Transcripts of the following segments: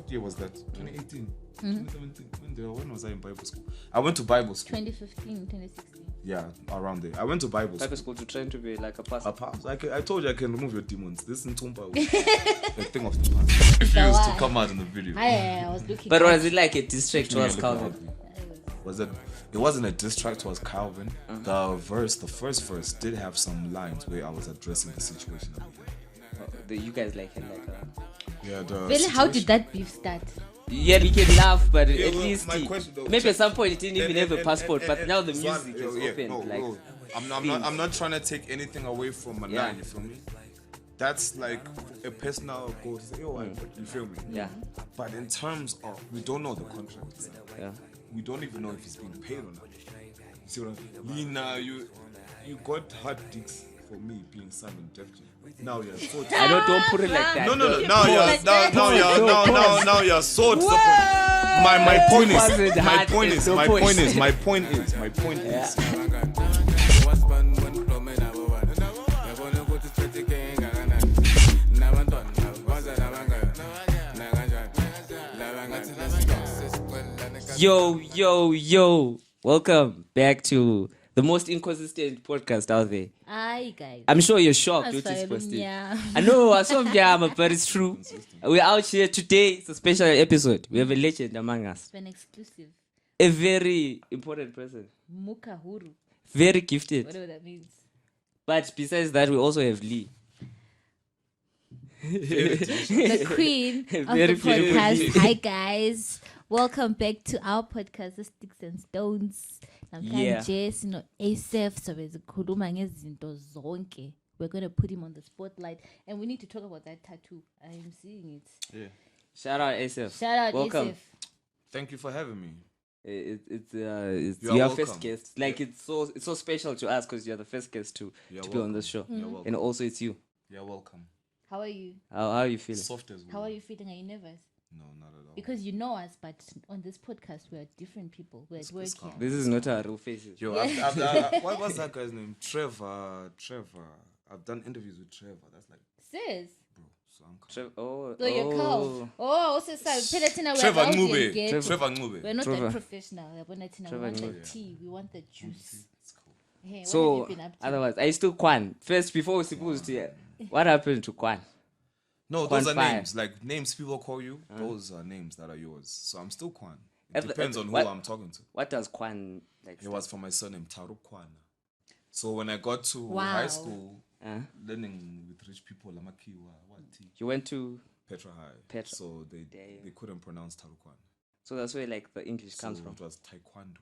What year was that? 2018, 2017. When was I in Bible school? I went to Bible school. 2015, 2016. Yeah, around there. I went to Bible school. Bible school to train to be like a pastor. I told you I can remove your demons. This is Ntumba. The thing of the past. Refused to come out in the video. I was looking. But was it like a district towards Calvin? Was it? It wasn't a diss track towards Calvin. The first verse did have some lines where I was addressing the situation that we had. You guys like had like Really, how did that beef start? Yeah, we can laugh, but at least though, maybe at some point it didn't even have a passport. But now the music is open. No. I'm not trying to take anything away from a line. You feel me? That's like a personal goal to say, you feel me? Yeah. But in terms of, we don't know the contract. Yeah. We don't even know if he's being paid or not. You see what I mean? Lina, you got hard dicks for me being Simon Def Jam. Now you're so. I don't put it like that. No. Now you're so. My point is. Yo. Welcome back to the most inconsistent podcast out there. Aye, guys. I'm sure you're shocked with this posting. Yeah. I know, I saw but it's true. We're out here today. It's a special episode. We have a legend among us. It's an exclusive. A very important person. Mukahuru. Very gifted. Whatever that means. But besides that, we also have Lee. The queen of Very the podcast. Hi, guys. Welcome back to our podcast, The Sticks and Stones. Jess, Asaph, so we're going to put him on the spotlight. And we need to talk about that tattoo. I am seeing it. Yeah. Shout out Asaph. Shout out Welcome. Asaph. Thank you for having me. It's You your are first welcome. guest. Like it's so special to us because you're the first guest to be on this show. You're welcome. And also it's you. You're welcome. How are you? How are you feeling? Soft as well. How are you feeling? Are you nervous? No, not at all. Because you know us, but on this podcast, we're different people. We're at work here. This is not our real faces. Yo, what was that guy's name? Trevor. I've done interviews with Trevor. That's like, Sis. bro, so I'm So your cow. Also, Trevor Ngube. We're not Trevor. that professional. We want the Ngube. tea. We want the juice. It's cool. Hey, what So, have you been up to? otherwise, are you still Kwan? First, before we're supposed to, what happened to Kwan? No, Kwan those are Fire. names. Like names people call you, those are names that are yours. So I'm still Kwan. It At the- depends on who what- I'm talking to. What does Kwan like? It was for my surname, Taru Kwana. So when I got to Wow. high school, Uh, learning with rich people, Lamakiwa, you went to, Petra High. Petra. So Damn. they couldn't pronounce Taru Kwana. so that's where like the English So comes from. it was Taekwondo.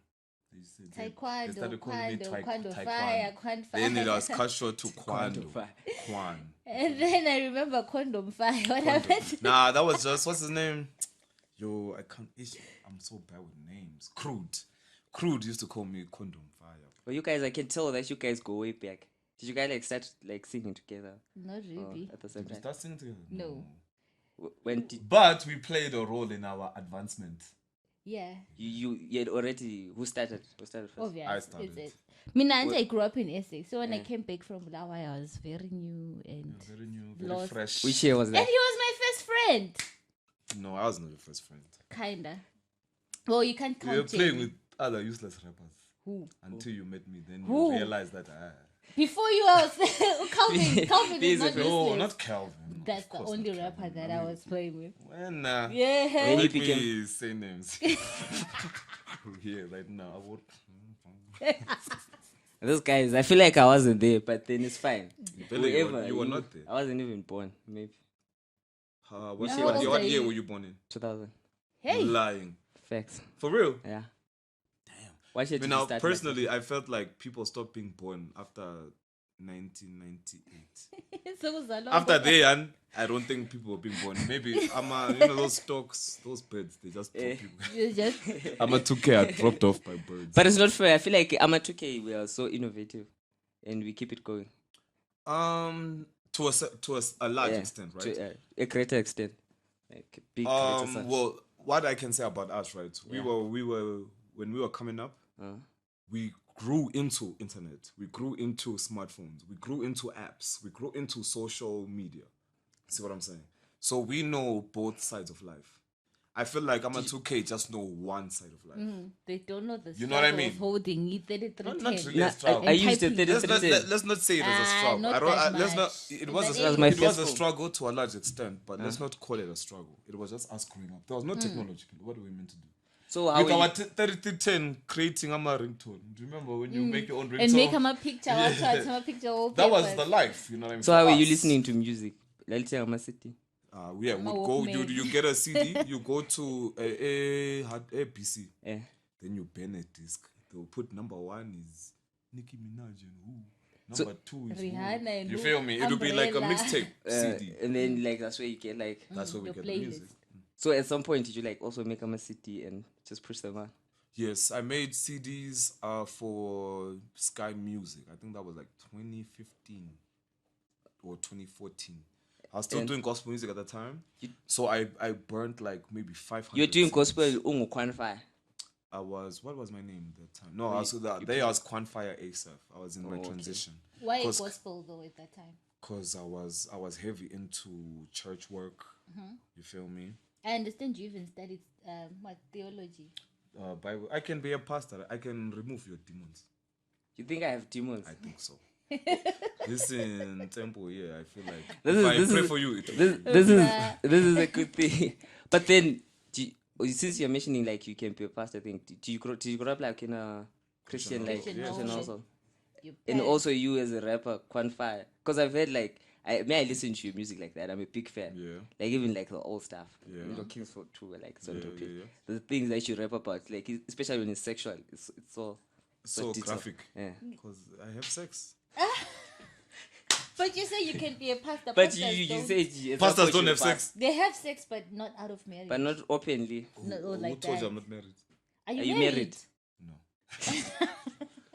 They Taekwondo, started calling me Kwando Taekwondo. fire, Kwan fire. Then it was cut short to Kwando. Fire. Kwan. And then I remember condom fire. What happened? Nah, that was just, what's his name? Yo, I'm so bad with names. Crude used to call me Condom Fire. Well, you guys, I can tell that you guys go way back. Did you guys like start like singing together Not really. at the same Did we time? start singing together? No. When did But we played a role in our advancement. Yeah. you had already who started first? Obvious. I started. Is it? I grew up in Essex, so when I came back from Bulawayo, I was very new and Very new, very Lost. fresh. Which year was and that? he was my first friend. No, I wasn't your first friend. Kinda. Well, you can't We were count playing him. with other useless rappers. Who? Until you met me, then Who? you realized that Before you was Calvin These is are not very- no, useless. not Calvin. That's Of the course only not rapper Calvin. that I was playing with. When Yeah. When he let became- me say names. Here, right now, I would. Those guys, I feel like I wasn't there, but then it's fine. Whoever, You were not there. I wasn't even born. Maybe What How year, old what are year you? were you born in? 2000. Hey. Lying. Facts. For real? Yeah. Damn. Why should I mean, you now, start? personally, I felt like people stopped being born after 1998. After then, I don't think people were being born. Maybe those stocks, those birds, they just drop people. You just I'm a 2K are dropped off by birds. But it's not fair. I feel like I'm a 2K. We are so innovative, and we keep it going. To a large extent, right? To a greater extent, like big. greater such. Well, what I can say about us, right? We were when we were coming up, we grew into internet, we grew into smartphones, we grew into apps, we grew into social media. See what I'm saying? So we know both sides of life. I feel like I'm a 2K just know one side of life. They don't know the You know what I struggle mean? of holding it. Not really a struggle. I used it. Let's not say it as a struggle. not let's not. that It much. was That it is- was a struggle to a large extent, but let's not call it a struggle. It was just us growing up. There was no technology. What were we meant to do? So how With our 3310 creating a ringtone. Do you remember when you make your own ringtone? And make him a picture. A picture. That was the life. You know what I mean? So For how are you us. listening to music? Let's say I'm a city. Yeah, we'd go. You get a CD. You go to a PC. Yeah. Then you burn a disc. They'll put number 1 is Nicki Minaj and who. Number 2 is Rihanna and you who? feel me? It'll be like a Umbrella. mixtape CD. And then like that's where you get like. That's where we your get playlist. the music. So at some point did you like also make a city and just push them out? Yes, I made CDs for Sky Music. I think that was like 2015 or 2014. I was still doing gospel music at the time. So I burnt like maybe 500. You're doing CDs. gospel ungu quantify. What was my name at that time? No, I was Quanfire Asaph. I was in my transition. Why gospel though at that time? Because I was heavy into church work. You feel me? I understand you even studied theology. Bible. I can be a pastor. I can remove your demons. You think I have demons? I think so. Listen, Tempo, yeah, I feel like This I pray is- for you. This is a good thing. But then since you're mentioning like you can be a pastor, I think did you grow up like in a Christian like Christian Christian home. also? Your And parents- also you as a rapper, Quanfire. Because I've heard like I listen to your music like that. I'm a big fan. Yeah. Like even like the old stuff. Yeah. You know, Kingsford too, like so yeah. the things that you rap about, like especially when it's sexual, it's so detailed. graphic. Yeah. Because I have sex. But you say you can be a pastor. But Pastors you don't. said at some Pastors point don't you're have a sex. They have sex, but not out of marriage. but not openly. No, Who like told that. you I'm not married? Are Are you married? No.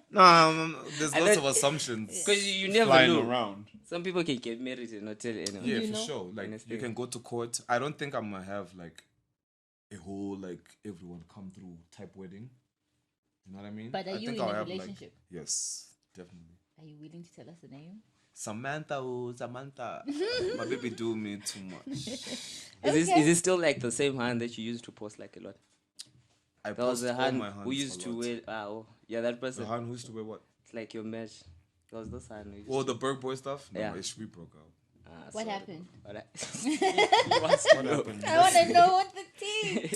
No, there's I lots don't- of assumptions Because you never flying know. around. Some people can get married and not tell anyone. Yeah, You for know? sure. Like Honestly. you can go to court. I don't think I'm gonna have like a whole like everyone come through type wedding. You know what I mean? But are I you think in I'll a have, relationship? Yes, definitely. Are you willing to tell us the name? Samantha. My baby do me too much. Is it still like the same hand that you used to post like a lot? I That was post the all hand my hands who used a to lot. wear. That person. The hand who used to wear what? It's like your match. That was this hand. who used Oh, to- the Berg Boy stuff? No, Yeah. we broke out. What sorry. happened? What What happened? I want to know what the tea.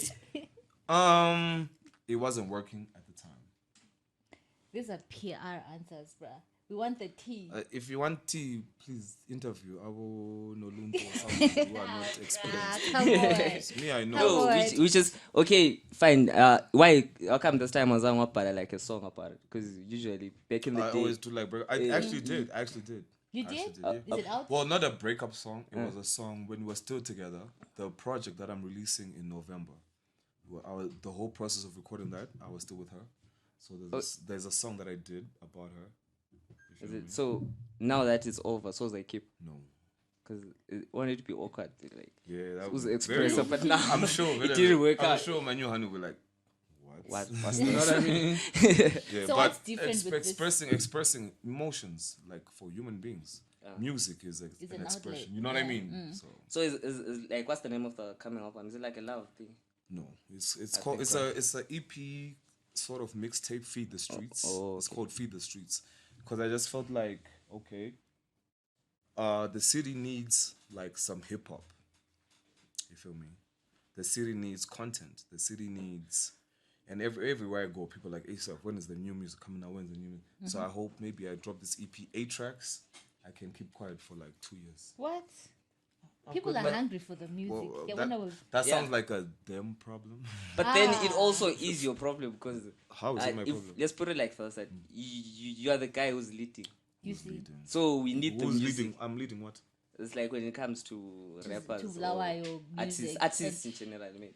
It wasn't working at the time. These are PR answers, bruh. We want the tea. If you want tea, please interview. I will no lumpo or something who are not experienced. Come on. Me, I know. No, Come on. which is okay, fine. Why? How come this time was about like a song about it? Because usually back in the I day, always do like break. I actually did. I actually did. You I did? actually yeah. Is it out? Well, not a breakup song. It was a song when we were still together. The project that I'm releasing in November. The whole process of recording that, I was still with her. So there's a song that I did about her. If you is know me. it, so now that it's over, so they keep No. because it wanted to be awkward. Like Yeah, that was very expressive, but now I'm sure it didn't work I'm out. sure my new honey will be like, what? What's You know this? what I mean? Yeah, So but what's different with this? expressing emotions like for human beings. Music is It's an an expression. outlet. You know what I Yeah. mean? So So is like what's the name of the coming album? Is it like a love thing? no, it's I called think it's a EP sort of mixtape. Feed the Streets. oh, It's called Feed the Streets because I just felt like okay, the city needs like some hip hop. You feel me? The city needs content. The city needs, and everywhere I go, people are like Asaph. When is the new music coming out? When's the new? So I hope maybe I drop this EP 8 tracks. I can keep quiet for like 2 years. What? People are hungry for the music. Well, They that, wanna- that Yeah. sounds like a them problem. But then it also is your problem because How is it my problem? let's put it like this: that you are the guy who's leading. you see. Leading? So we need the Who's music. leading? I'm leading what? It's like when it comes to rappers to or flower your music. artists in general. I mean,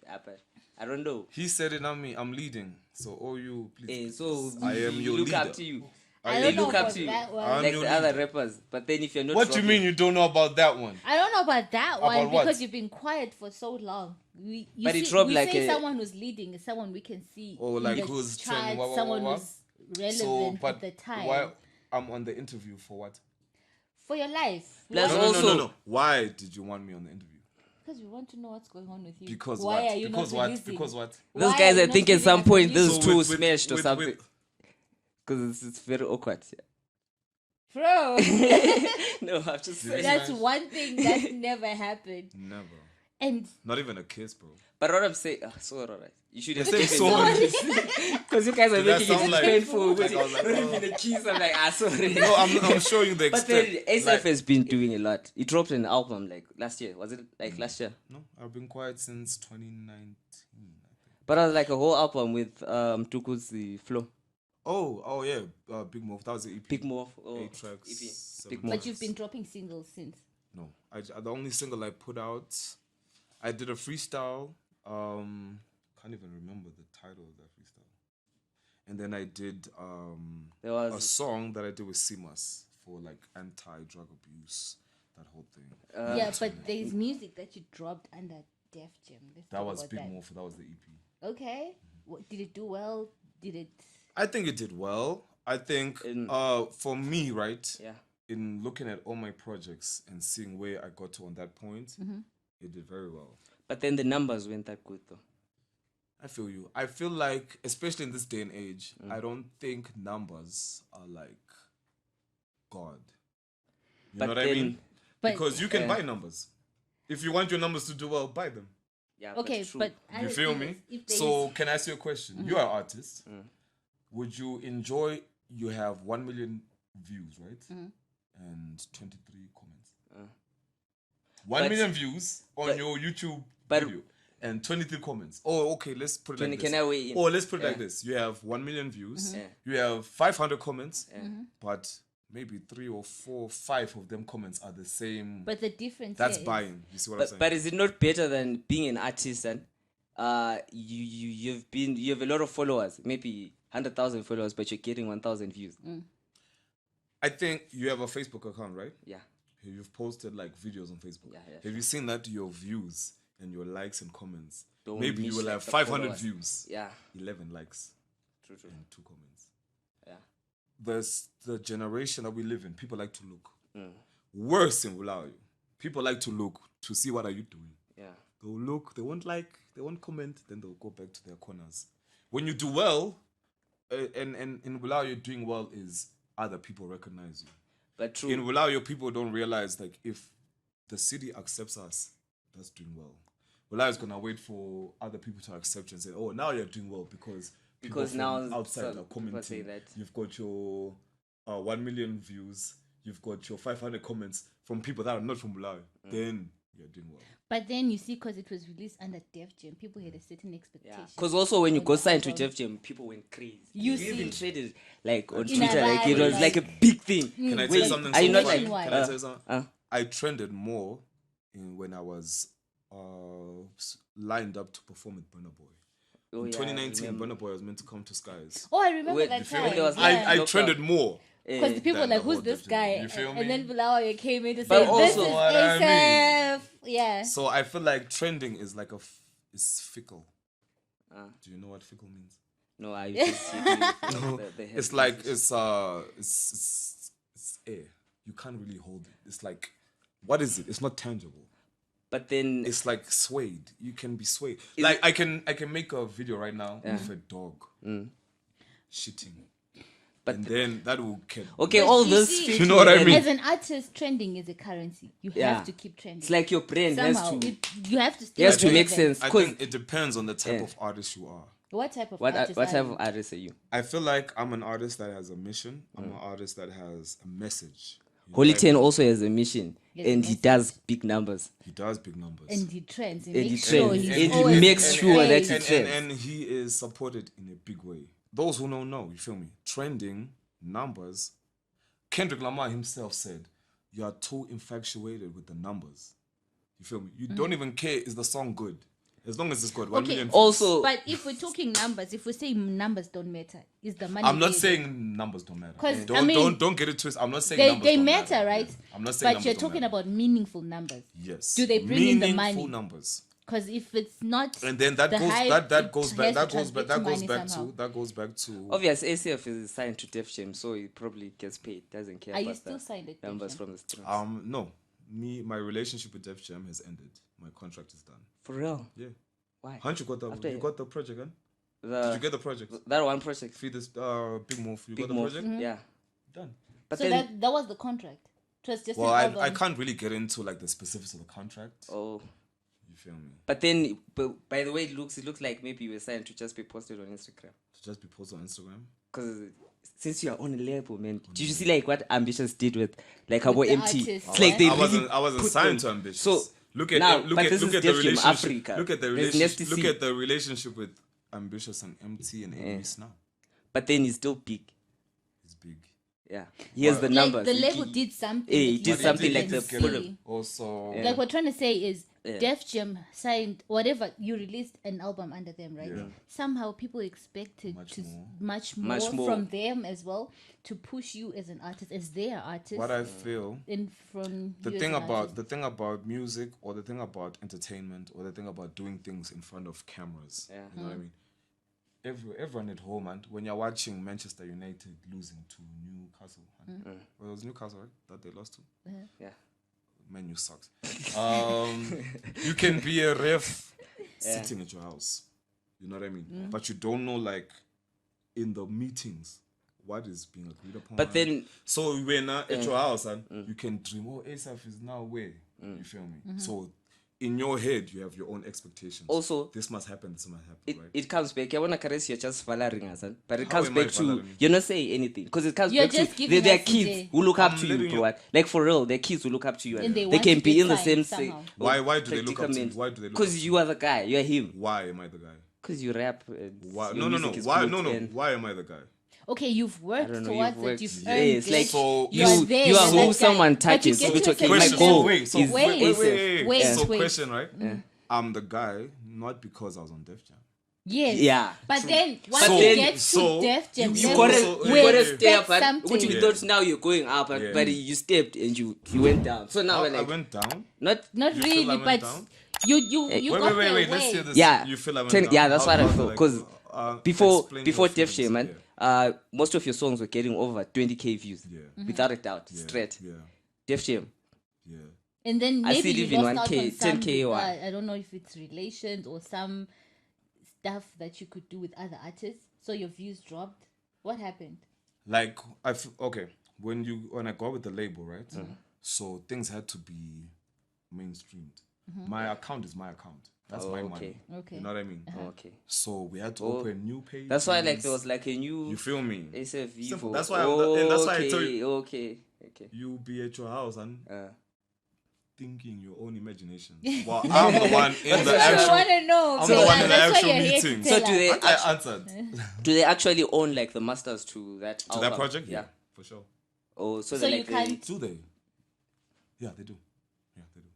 I don't know. He said it, not me. I'm leading. So, oh, you, please. So I am we your look leader. up to you. I They don't know look up about to you, that one. I'm like your the other leader. rappers. But then if you're not, What do you dropping- mean you don't know about that one? I don't know about that one About what? because you've been quiet for so long. But it dropped we like say a- someone who's leading is someone we can see. Oh, in like the who's charts, trending, what, someone what? who's relevant So, but at the time. why I'm on the interview for what? For your life. We Plus want- also- No. Why did you want me on the interview? Because we want to know what's going on with you. Because Why what? are you Because not what? releasing? Because what? Those Why guys, are I you think not at some releasing point as a those So two with- smashed or with- something. with- Because it's very awkward. Bro, No, I'm just saying. that's one thing that never happened. Never. And Not even a kiss, bro. But what I'm saying, so alright. You should have You're saying sorry. because you guys are Did that making it sound like- painful. like I was like, Not oh. even a kiss. I'm like, sorry. No, I'm showing you the But then extent. Asaph Like, has been doing a lot. He dropped an album like last year. Was it like last year? no, I've been quiet since 2019. I think. But I was like a whole album with Tuku's the flow. Oh yeah, Big Move. That was the EP. Big Move. Oh, 8 tracks. EP. 7 Big Move. but tracks. you've been dropping singles since. No, the only single I put out, I did a freestyle. Can't even remember the title of that freestyle. And then I did There a was song that I did with Simas for like anti-drug abuse, that whole thing. Yeah, but there's music that you dropped under Def Jam. Let's That talk was about Big that. Move. That was the EP. Okay. What, did it do well? Did it? I think it did well. I think for me, right, yeah. in looking at all my projects and seeing where I got to on that point, it did very well. But then the numbers weren't that good though. I feel you. I feel like, especially in this day and age, I don't think numbers are like God. You But know what I then- mean? But Because you can buy numbers. If you want your numbers to do well, buy them. Yeah. okay, that's true. but You feel me? If there's- So, can I ask you a question? You are an artist. Would you enjoy? You have 1 million views, right? And 23 comments. 1 But- million views on but- your YouTube but- video and 23 comments. Oh, okay. Let's put it like Can this. I weigh in? Or let's put it like Yeah. this: you have 1 million views, Yeah. you have 500 comments, Mm-hmm. but maybe 3 or 4, or 5 of them comments are the same. But the difference That's here is- buying. You see what I'm saying? But is it not better than being an artist and you have a lot of followers, maybe 100,000 followers, but you're getting 1,000 views. I think you have a Facebook account, right? Yeah. You've posted like videos on Facebook. Yeah, Have you seen that your views and your likes and comments? Don't Maybe you reach, will like, have the 500 followers. views, Yeah. 11 likes, True. and 2 comments. Yeah. There's the generation that we live in. People like to look. Mm. Worse in Wulawi. People like to look to see what are you doing. Yeah. They'll look, they won't like, they won't comment, then they'll go back to their corners. When you do well, and in Wulawi you're doing well is other people recognize you. But true. In Wulawi, people don't realize like if the city accepts us, that's doing well. Wulawi is gonna wait for other people to accept you and say, "Oh, now you're doing well because people Because from now outside some are people commenting. say that. You've got your 1 million views, you've got your 500 comments from people that are not from Wulawi. Then you're doing well." But then you see, because it was released under Def Jam, people had a certain expectation. Yeah. Because also when you on go the signed to album. Def Jam, people went crazy. You even see. traded like on In Twitter, a like it vibe, was like a like- big thing. Can I tell Wait, you something are you so not funny? like- Can I tell you something? Uh, I trended more when I was lined up to perform with Burna Boy. Oh, In yeah, 2019, I remember. Burna Boy was meant to come to Skies. Oh, I remember Wait, that you feel time. me? There was Yeah. I Lockdown. trended more. Because the people were Than like, the who's whole this Def guy? Jam. You feel And me? then Bilawaya came in to But say, this also- is What I mean. Asaph. Yeah. So I feel like trending is like is fickle. Ah. Do you know what fickle means? No, I just It's like it's air. You can't really hold it. It's like, what is it? It's not tangible. But then It's like swayed. You can be swayed. Like I can make a video right now with a dog shitting, But and then that will get. okay, But all you those see- fake You know what I and- mean? As an artist, trending is a currency. You Yeah. have to keep trending. It's like your brain Somehow. has to You have to stay has to make relevant. sense. I 'Cause think it depends on the type Yeah. of artist you are. What type of what artist what are type you? of artist are you? I feel like I'm an artist that has a mission. I'm an artist that has a message. You know Holy what I Ten mean? also has a mission, Yes, and a he message. does big numbers. He does big numbers. And he trends. He And he makes sure trends. he's And he always makes on sure that stage. he trends. and he is supported in a big way. Those who don't know, you feel me? Trending numbers. Kendrick Lamar himself said, "You are too infatuated with the numbers." You feel me? You don't even care is the song good, as long as it's got 1 Okay, million. views. Also, But if we're talking numbers, if we say numbers don't matter, is the money? I'm not there? saying numbers don't matter. 'Cause, Don't I mean, don't get it twisted. I'm not saying they numbers don't matter, right? I'm not saying But numbers you're don't talking matter. about meaningful numbers. Yes. Do they bring in the Meaningful money? numbers. Because if it's not, And then that the goes hype, that it goes has back to that goes back translate that to goes money back somehow. to that goes back to obviously, ACF is signed to Def Jam, so he probably gets paid. Doesn't care are you about still the signed at numbers Def from the streams. no. my relationship with Def Jam has ended. My contract is done. For real? Yeah. Why? Haven't you got the project, huh? Did you get the project? That one project. Feed this big move. You Big got the move. project? Yeah. Done. But so then, that was the contract. It was just Well, an album. I can't really get into like the specifics of the contract. oh. You feel me? But then, by the way it looks like maybe you were signed to just be posted on Instagram. To just be posted on Instagram. Because since you are on a label, man, did you see like what Ambitious did with like our With the empty? artists, It's like yeah. they I really wasn't put signed them. to Ambitious. So look at now, look but at this look is at the Def Jam relationship. Africa. Look at the There's relationship. Nasty Look C. at the relationship with Ambitious and MT and ABS now. But then he's still big. It's big. Yeah, here's the like numbers. the label did something. Hey, he that did you something can like the see. put him. Also, Yeah. Like we're trying to say is Yeah. Def Jam signed whatever you released an album under them, right? Yeah. Somehow people expected Much to more. much Much more. from them as well to push you as an artist, as their artist. what I feel. and from The you as thing an about artist. the thing about music, or the thing about entertainment, or the thing about doing things in front of cameras. Yeah. You know what I mean? Everyone at home, and when you're watching Manchester United losing to Newcastle, well, it was Newcastle, right? That they lost to. Yeah. Menu sucks. You can be a ref sitting at your house. You know what I mean? But you don't know, like, in the meetings, what is being agreed upon. But then, So when at your house, and you can dream, oh, Asaph is now where? You feel me? So in your head, you have your own expectations. Also, this must happen, right? it comes back. I wanna caress you're just following us, but it How comes am I back to following? you're not saying anything because it comes You're back just to giving there are us kids the- who look up I'm to you, letting bro. you- What? Like for real, they're kids who look up to you, And they they want can to be get in the signed same somehow. Why do they look up to you? predicament. Why do they look up Because to you are the guy, you're him. Why am I the guy? Because you rap. And Why? your No. music is Why? good No. and- Why am I the guy? Okay, you've worked I don't know, towards you've worked- it. You've yes, earned like it. So You are there. you are you're who that guy. someone But you touches, get which to a okay, certain my Question. goal Wait. So is wait, Asaph. wait, So wait. question, right? I'm the guy not because I was on Def Jam. Yes. Yeah, But true. then once But you then- get to so Def Jam, you then gotta, also- you we gotta expect step, but something. what you Yeah. thought now you're going up, Yeah. but you stepped and you went down. So now we're I like, went down. not Not You feel really, I went but down? you got Wait. there Let's way. hear this. Yeah. You feel I went Ten- down? yeah, that's what I feel, like, 'cause before explain before your Def feelings. Jam, man, most of your songs were getting over 20k views, Yeah. without a doubt, Yeah. straight. Yeah. Def Jam, Yeah. And then I maybe see it you even lost out 1K, on some, 10K or what. I don't know if it's relations or some stuff that you could do with other artists. So your views dropped. What happened? Like okay, when I got with the label, right? So things had to be mainstreamed. My account is my account. That's my money. Okay. You know what I mean? okay. So we had to open new pages. That's why like there was like a new You feel me? Asaph Simple. Vivo. That's why and that's why I tell you. Okay. You be at your house and thinking your own imagination. Mm. Well, I'm the one in the I actual. want to know. I'm the one in the That's why actual you're here to meeting. tell So do us. they I answered do they actually own like the masters to that to album? that project. Yeah. For sure. Oh, so, So they you like can't- Do they? Yeah, they do. Yeah, they do.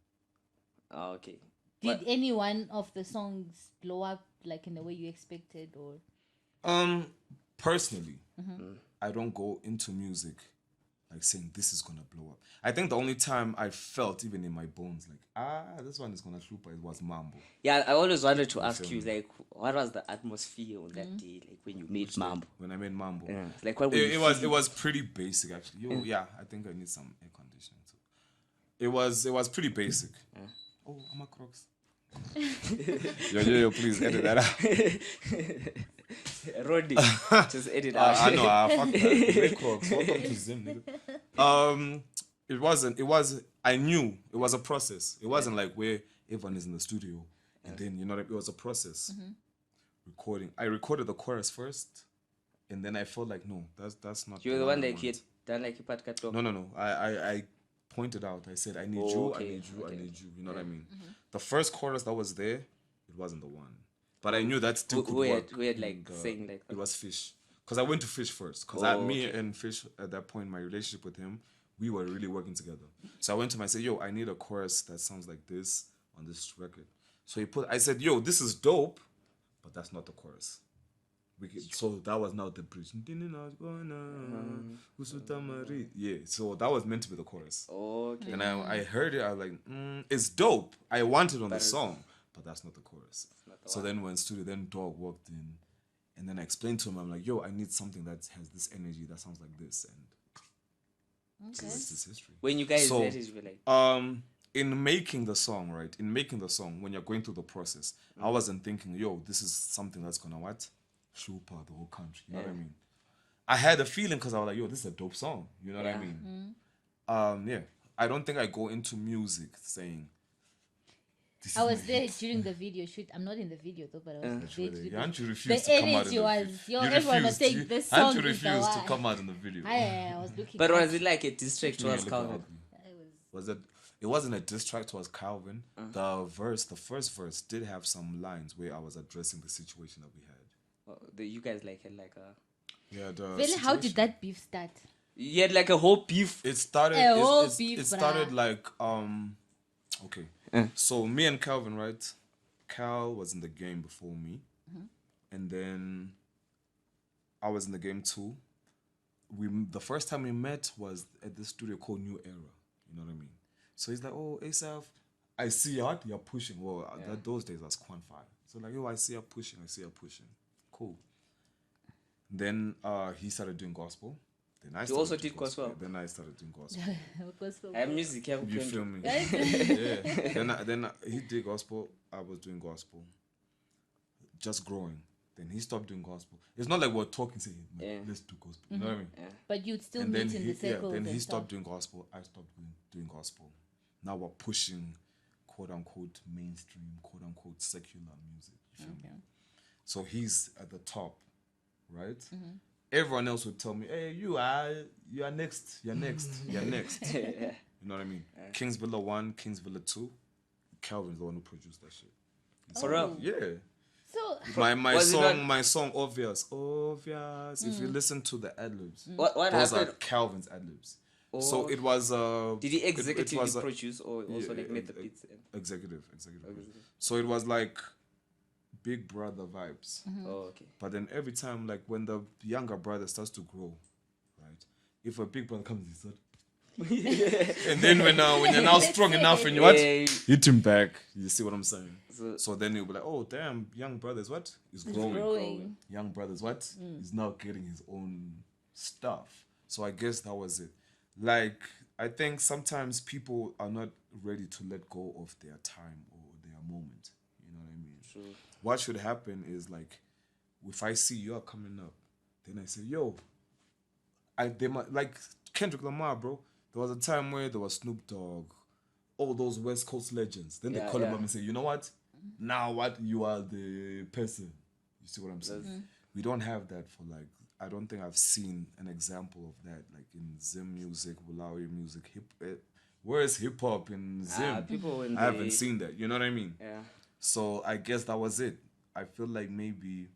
Oh, okay. Did any one of the songs blow up like in the way you expected, or Personally, I don't go into music like saying this is gonna blow up. I think the only time I felt even in my bones like this one is gonna shoot, it was Mambo. Yeah, I always wanted to ask feel you me? like what was the atmosphere on that day, like when you made Mambo? When I made Mambo, Yeah. Like what were you it was feeling? pretty basic actually. Yeah, I think I need some air conditioning too. It was pretty basic. Oh, I'm a Crocs. yo, please edit that out. Roddy, just edit out. I know, fuck that. Make Crocs. Welcome to Zim, nigga. It was, I knew it was a process. It wasn't like where everyone is in the studio and then, you know, it was a process. Recording. I recorded the chorus first and then I felt like, no, that's not. You're the one I like want. you had done like a podcast talk. No. I pointed out. I said, I need Oh, you, okay, I need you, okay. I need you. You know what I mean? The first chorus that was there, it wasn't the one. But I knew that still could work. Who had like And, saying like it was Fish. Because I went to Fish first. Because me and Fish, at that point, my relationship with him, we were really working together. So I went to him, I said, yo, I need a chorus that sounds like this on this record. So I said, yo, this is dope, but that's not the chorus. So that was now the bridge. Yeah, so that was meant to be the chorus. okay. And I heard it, I was like, it's dope. I want it on the song, but that's not the chorus. So then when studio, then Dog walked in, and then I explained to him, I'm like, yo, I need something that has this energy that sounds like this. And The rest is history. When you guys So, met, you were like, in making the song, right? In making the song, when you're going through the process, I wasn't thinking, yo, this is something that's gonna what? Shupa the whole country. You know what I mean? I had a feeling because I was like, yo, this is a dope song. You know what I mean? Yeah. I don't think I go into music saying. I was there during the video shoot. I'm not in the video though, but I was there. Yeah, aren't you The refused to come out in energy the was, video? everyone was saying this song Aren't you is the refused to one. come out in the video? I was looking. but at was it like a distract You towards look Calvin? ugly. Was it? It wasn't a diss track towards Calvin. The first verse, did have some lines where I was addressing the situation that we had. You guys like had like a. Yeah, the Really, how did situation. that beef start? You had like a whole beef. It started. A whole It beef, started bruh. like Okay, so me and Calvin, right? Cal was in the game before me, and then I was in the game too. The first time we met was at this studio called New Era. You know what I mean? So he's like, "Oh, Asaph, I see you're pushing." Well, those days I was Quan 5. So like, "Yo, I see you pushing. Cool." Then he started doing gospel. Then I You started also doing did gospel? Yeah, then I started doing gospel. Gospel. I have music. I have You plenty. feel me? Yeah. Then he did gospel. I was doing gospel. Just growing. Then he stopped doing gospel. It's not like we're talking saying, let's do gospel. You know what I mean? But you'd still And then meet in the circles. then he and stopped stuff. doing gospel. I stopped doing gospel. Now we're pushing quote unquote mainstream, quote unquote secular music. You feel me? So he's at the top, right? Everyone else would tell me, "Hey, you are next. You're next. You know what I mean? Kings Villa 1, Kings Villa 2. Calvin's the one who produced that shit. For real? Yeah. So My song obvious. If you listen to the ad libs, What those happened? are Calvin's ad libs. So it was Did he executively was produce or also like made the beats? executive. So it was like Big Brother vibes. Oh, okay. But then every time, like when the younger brother starts to grow, right? If a big brother comes, he said, and then when you're now strong enough and you what? Yeah. Hit him back. You see what I'm saying? So- So then you'll be like, oh damn, young brother's what? He's growing. growing. Young brother's what? He's now getting his own stuff. So I guess that was it. Like, I think sometimes people are not ready to let go of their time or their moment. You know what I mean? True. What should happen is like, if I see you're coming up, then I say, yo, they might like Kendrick Lamar, bro. There was a time where there was Snoop Dogg, all those West Coast legends. Then they call him up and say, you know what? Now what? You are the person. You see what I'm saying? We don't have that for like, I don't think I've seen an example of that like in Zim music, Wulawi music, where's hip hop in Zim? People when I haven't seen that. You know what I mean? Yeah. So I guess that was it. I feel like maybe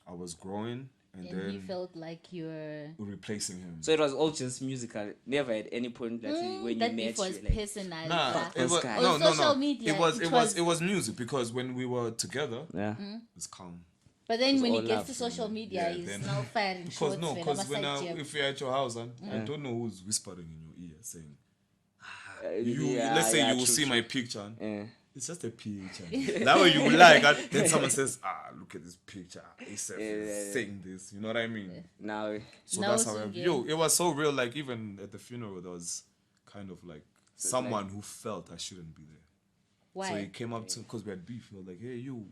I was growing and And then he felt like you were. replacing him. So it was all just musical. Never at any point that when you That met, beef was you like, personal. Nah, bruh. it was, guy. no, On no, social no. media, It was music because when we were together, yeah. it's calm. But then when all it gets love, to social media, yeah, he's then- now firing shots. Because when when if you're at your house and I don't know who's whispering in your ear saying, Yeah, let's say yeah, you will true, see true. my picture. And Yeah. it's just a picture. That way you will like it. Then someone says, look at this picture. Asaph is saying this. You know what I mean? Now, So Now that's how it's it was so real. Like even at the funeral, there was kind of like someone who felt I shouldn't be there. Why? So he came up to because we had beef. He was like, "Hey, you,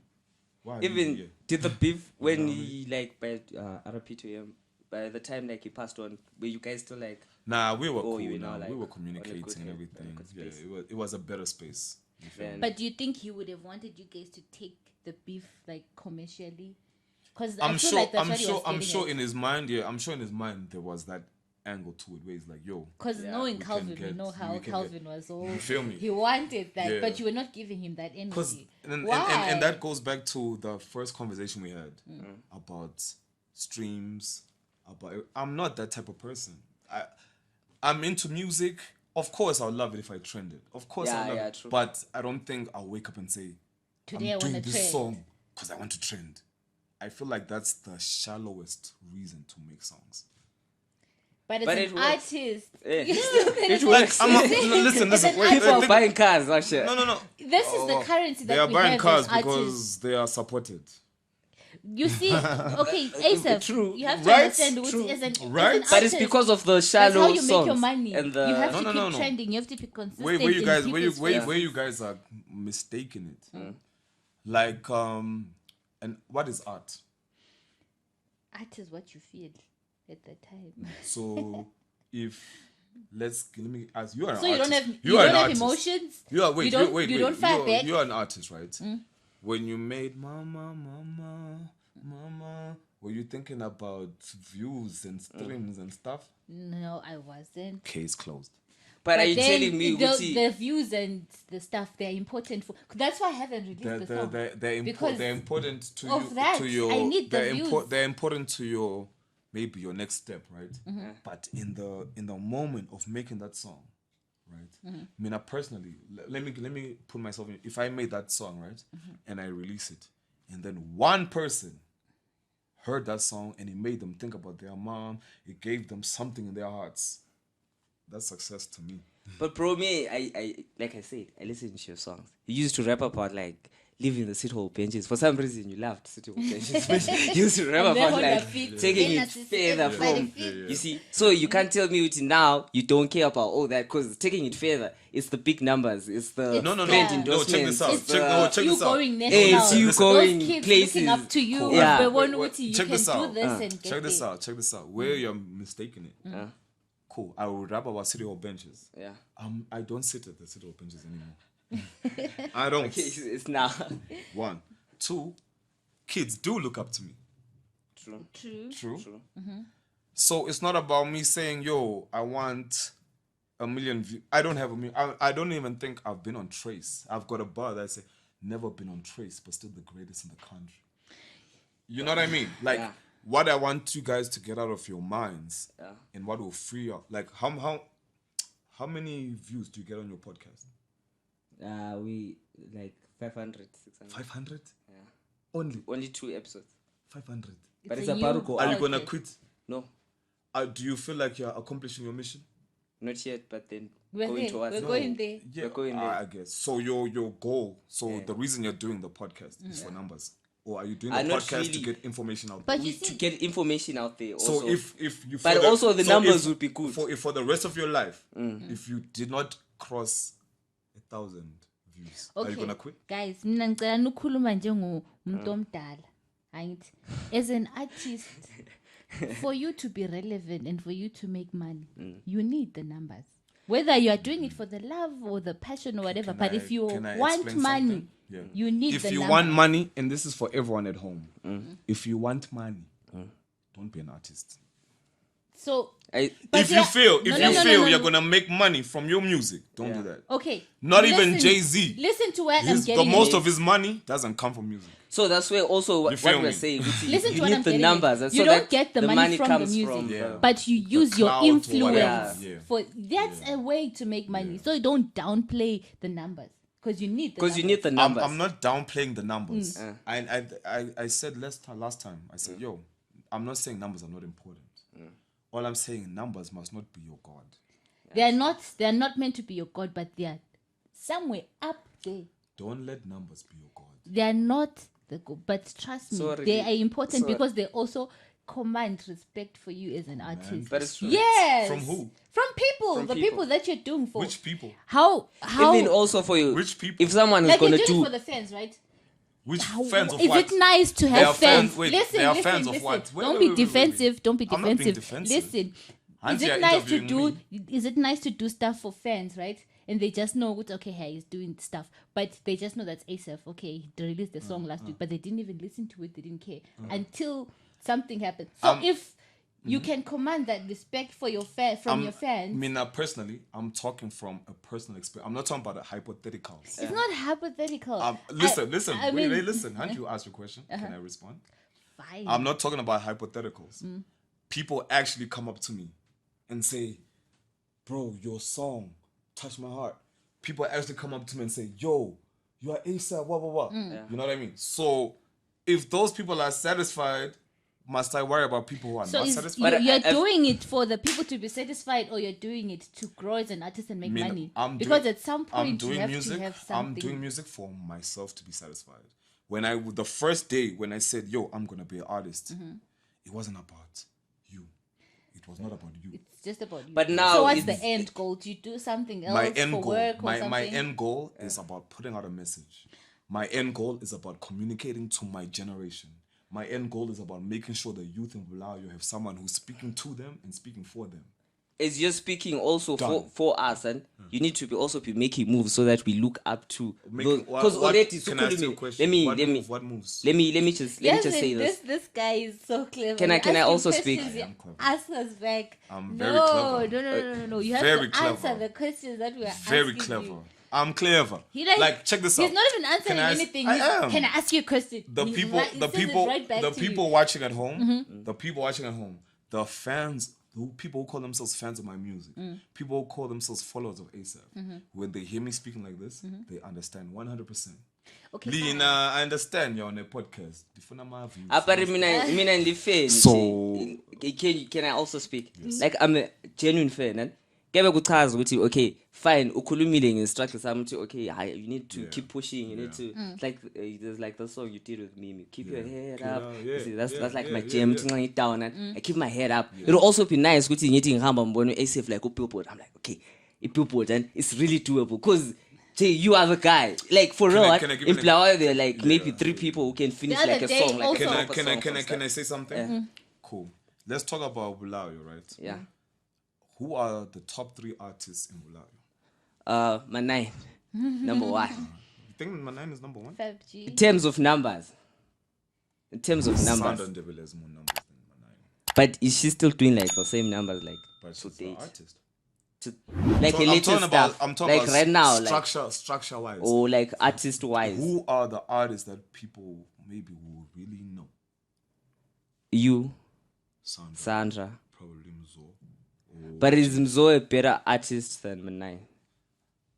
why are you even here?" did the beef when he like by RP to him. By the time like he passed on, were you guys still like? Nah, we were cool. you were now, Now like, we were on a communicating good and head, everything. on a good Yeah, space. it was a better space. You feel Then- me? But do you think he would have wanted you guys to take the beef like commercially? Because I'm sure in his mind, there was that angle to it where he's like, "Yo, Because knowing we can Calvin, we get- know how we can Calvin was all. You feel me? He wanted that, Yeah. but you were not giving him that Because energy. and Why? that goes back to the first conversation we had about streams. I'm not that type of person. I'm into music. Of course, I would love it if I trended. Of course, I would love it. true. But I don't think I'll wake up and say, Today I I'm doing want to this trend. song because I want to trend. I feel like that's the shallowest reason to make songs. But as But an it works. artist, Yeah. you're still gonna It take works. Listen. Wait, People are think- buying cars, actually. no. This is the currency that They are we buying have cars as artists. because they are supported. You see, okay, Asaph, True. you have to Right? understand what True. as an Right? as an But it's artist, because of the that's shallow how you songs make your money. and the You have to No, keep no, no. trending. You have to be consistent. Where you guys in people's where faces. you guys are mistaking it. Like and what is art? Art is what you feel at that time. So if let me ask you are an So you don't artist. have You are an have artist. emotions. You are wait, you don't wait, you wait. don't fire back. You're an artist, right? When you made Mama, were you thinking about views and streams and stuff? No, I wasn't. Case closed. But are you then telling me, the views and the stuff, they're important for. That's why I haven't released the song. They're important to of you. that, To your, I need the views. They're important to your maybe your next step, right? But in the moment of making that song, right? I mean, I personally, let me put myself in. If I made that song, right, and I release it, and then one person heard that song and it made them think about their mom, it gave them something in their hearts. That's success to me. But bro, me, I like I said, I listen to your songs. You used to rap about like leaving the city hall benches. For some reason, you loved city hall benches. But you used to rap And then about on like the feet, taking then it assisted further by the from. feet. You see, so you can't tell me until now you don't care about all that because taking it further. It's the big numbers. It's the No, brand yeah. No, check this out. endorsements. Check You this out. going Hey, national. it's you Listen. going Those kids places. looking up to you. Cool. Yeah. They want Wait, to you check can this do out. this and Check get this there. out. Check this out. Where you're mistaking it. Cool. I will rap about city hall benches. Yeah. I don't sit at the city hall benches anymore. I don't. Okay, it's now. 1, 2. Kids do look up to me. True. True. So it's not about me saying, "Yo, I want a million views." I don't have a million. I don't even think I've been on Trace. I've got a bar that I say, "Never been on Trace, but still the greatest in the country." You know what I mean? Like what I want you guys to get out of your minds, and what will free up. Like how many views do you get on your podcast? We like 500, 600. 500? Yeah. Only 2 episodes. 500. But it's a a new particle. Are you gonna project. quit? No, Do you feel like you're accomplishing your mission? not yet. But then We're going there. towards. We're going there. Yeah, We're going there. I guess. So your goal, the reason you're doing the podcast is for numbers, or are you doing the Not podcast to really. get information out? But there? you To see, get information out there. Also. So if you, But also the numbers would be good. for the rest of your life. If you did not cross 1,000 views, are you gonna quit? guys, mina ngicela ukukhuluma njengomuntu omdala. Angithi as an artist, for you to be relevant and for you to make money, you need the numbers. Whether you are doing it for the love or the passion or whatever, but if you Can I want explain money, something? Yeah. you need If the you numbers. want money, and this is for everyone at home, if you want money, don't be an artist. So, I, but If yeah- you feel no, you're no. gonna make money from your music, don't do that. Okay. Not even listen- Jay-Z. Listen to where I'm The getting most at. of his money doesn't come from music. so that's where also what feel we're me? saying. Listen to you what need I'm the getting numbers. at. And You so don't that get the money from the comes music, from Yeah. but you use your clout or influence whatever. Yeah. for that's a way to make money. So you don't downplay the numbers because you need the numbers. I'm not downplaying the numbers. I said last time, I said, yo, I'm not saying numbers are not important. All I'm saying, numbers must not be your God. They're not meant to be your God, but they are somewhere up there. Don't let numbers be your God. They are not the God, but trust me, Sorry. they are important Sorry. because they also command respect for you as an artist. But it's true. Yes. From who? From people. From the people. people that you're doing for. Which people? How Even also for you. Which people? If someone is like you're gonna doing do it for the fans, right? Which fans of Is what? it nice to They have are fans- fans? wait, listen, they are listen, fans of listen. what? Wait, Don't wait, be wait, wait, wait. defensive. Don't be I'm not being defensive. defensive. Listen, Auntie, is you're it nice to interviewing do? Is it nice to do stuff for fans, right? And they just know what okay, hey, he's doing stuff, but they just know that's Asaph. Okay, he released the song last week, but they didn't even listen to it. They didn't care until something happened. So if you can command that respect for your from your fans, I mean, personally, I'm talking from a personal experience. I'm not talking about a hypothetical. it's not hypothetical. Listen, I wait, mean- listen. Can't you ask your question? Can I respond? Fine. I'm not talking about hypotheticals. People actually come up to me and say, bro, your song touched my heart. People actually come up to me and say, yo, you are ASAP, blah, blah, blah. You know what I mean? So if those people are satisfied, must I worry about people who are So not is, satisfied? you're doing it for the people to be satisfied, or you're doing it to grow as an artist and make money? Because at some point you have to have something. I'm doing music for myself to be satisfied. the first day when I said, yo, I'm gonna be an artist, it wasn't about you. It was not about you. It's just about you. But now so what's it's- the end goal? Do you do something else My end for goal, work or my something? end goal is about putting out a message. My end goal is about communicating to my generation. My end goal is about making sure the youth in Bulawayo have someone who's speaking to them and speaking for them. As you're speaking also Done. for us, and you need to be making moves so that we look up to Making- because what- already can I ask you a question? let me What moves? let me just say this. This guy is so clever. Can I- You can I ask him also speak? questions, I you am clever. Ask us back. I'm no, very clever. No. You have Very to answer clever. the questions that we are Very asking clever. you. I'm clever. He check this out. He's not even answering Can I ask- anything. I He's, am. Can I ask you a question? The He's people, right- he the says it people, right back the to you. people watching at home, the people watching at home, the fans, the people who call themselves fans of my music, people who call themselves followers of Asaph, when they hear me speaking like this, they understand 100%. Okay, Lina, I understand you're on a podcast. Different my views. But mina in the fan. So- can I also speak? Like I'm a genuine fan, and kebe kuchaza ukuthi okay, fine, ukhulumile ngestructure sami ukuthi okay, you need to keep pushing, you need to like there's like the song you did with me, keep your head up. yeah, See, that's like yeah, my yeah, jam, yeah. it down, and I keep my head up. It'll also be nice ukuthi ngithi ngihamba mbone Asaph like upilpot. I'm like okay, upilpot, and it's really doable because Jay, you are the guy. Like for real, can I give in an Bulawayo there are like maybe 3 people who can finish other like a day song, like also- a proper song from Can start. I say something? Cool. Let's talk about Bulawayo, right? Yeah. Who are the top 3 artists in Bulawayo? My 9, number 1. You think my 9 is number 1? 5G. In terms of numbers. In terms of Sound numbers. and Devil has more numbers than my 9. But is she still doing like the same numbers like But to she's the date? artist. Like So a latest stuff. I'm talking like about right now, like structure wise. or like artist wise. Who are the artists that people maybe will really know? You, Sandra, Sandra. probably Mzo. But is Mzo a better artist than Manai?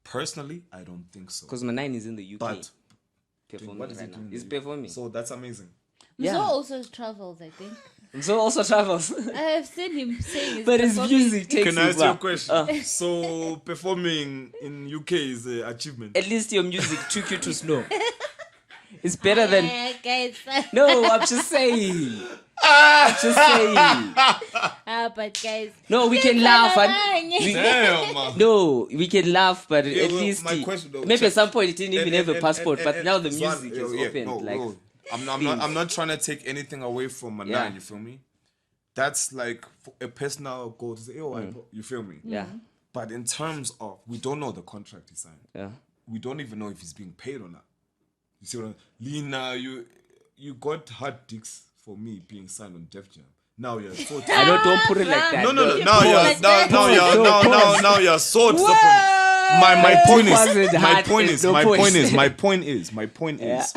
Personally, I don't think so. Because Manai is in the UK But performing what is he right now. doing in He's the UK? performing. So that's amazing. Yeah. Mzo also travels, I think. Mzo also travels. I have seen him saying But his performing- music takes Can I you ask you a back. question? So performing in UK is an achievement. At least your music took you to snow. It's better than guys. no, I'm just saying. I'm just saying. But guys. No, we can laugh and we, Damn. Man. no, we can laugh, but Yeah, at well, least my question though, maybe check- at some point it didn't even have a passport, but now the Swan, music is open. No, like no. I'm not trying to take anything away from my Yeah. 9, you feel me? That's like a personal goal to say, you feel me? yeah, But in terms of, we don't know the contract he signed. yeah. We don't even know if he's being paid or not. You see what I'm Lina, you got hard dicks for me being signed on Def Jam. Now you're so I don't put it like that. No. Now Pause. you're so disappointed. My point wasn't hard, there's no point. My point is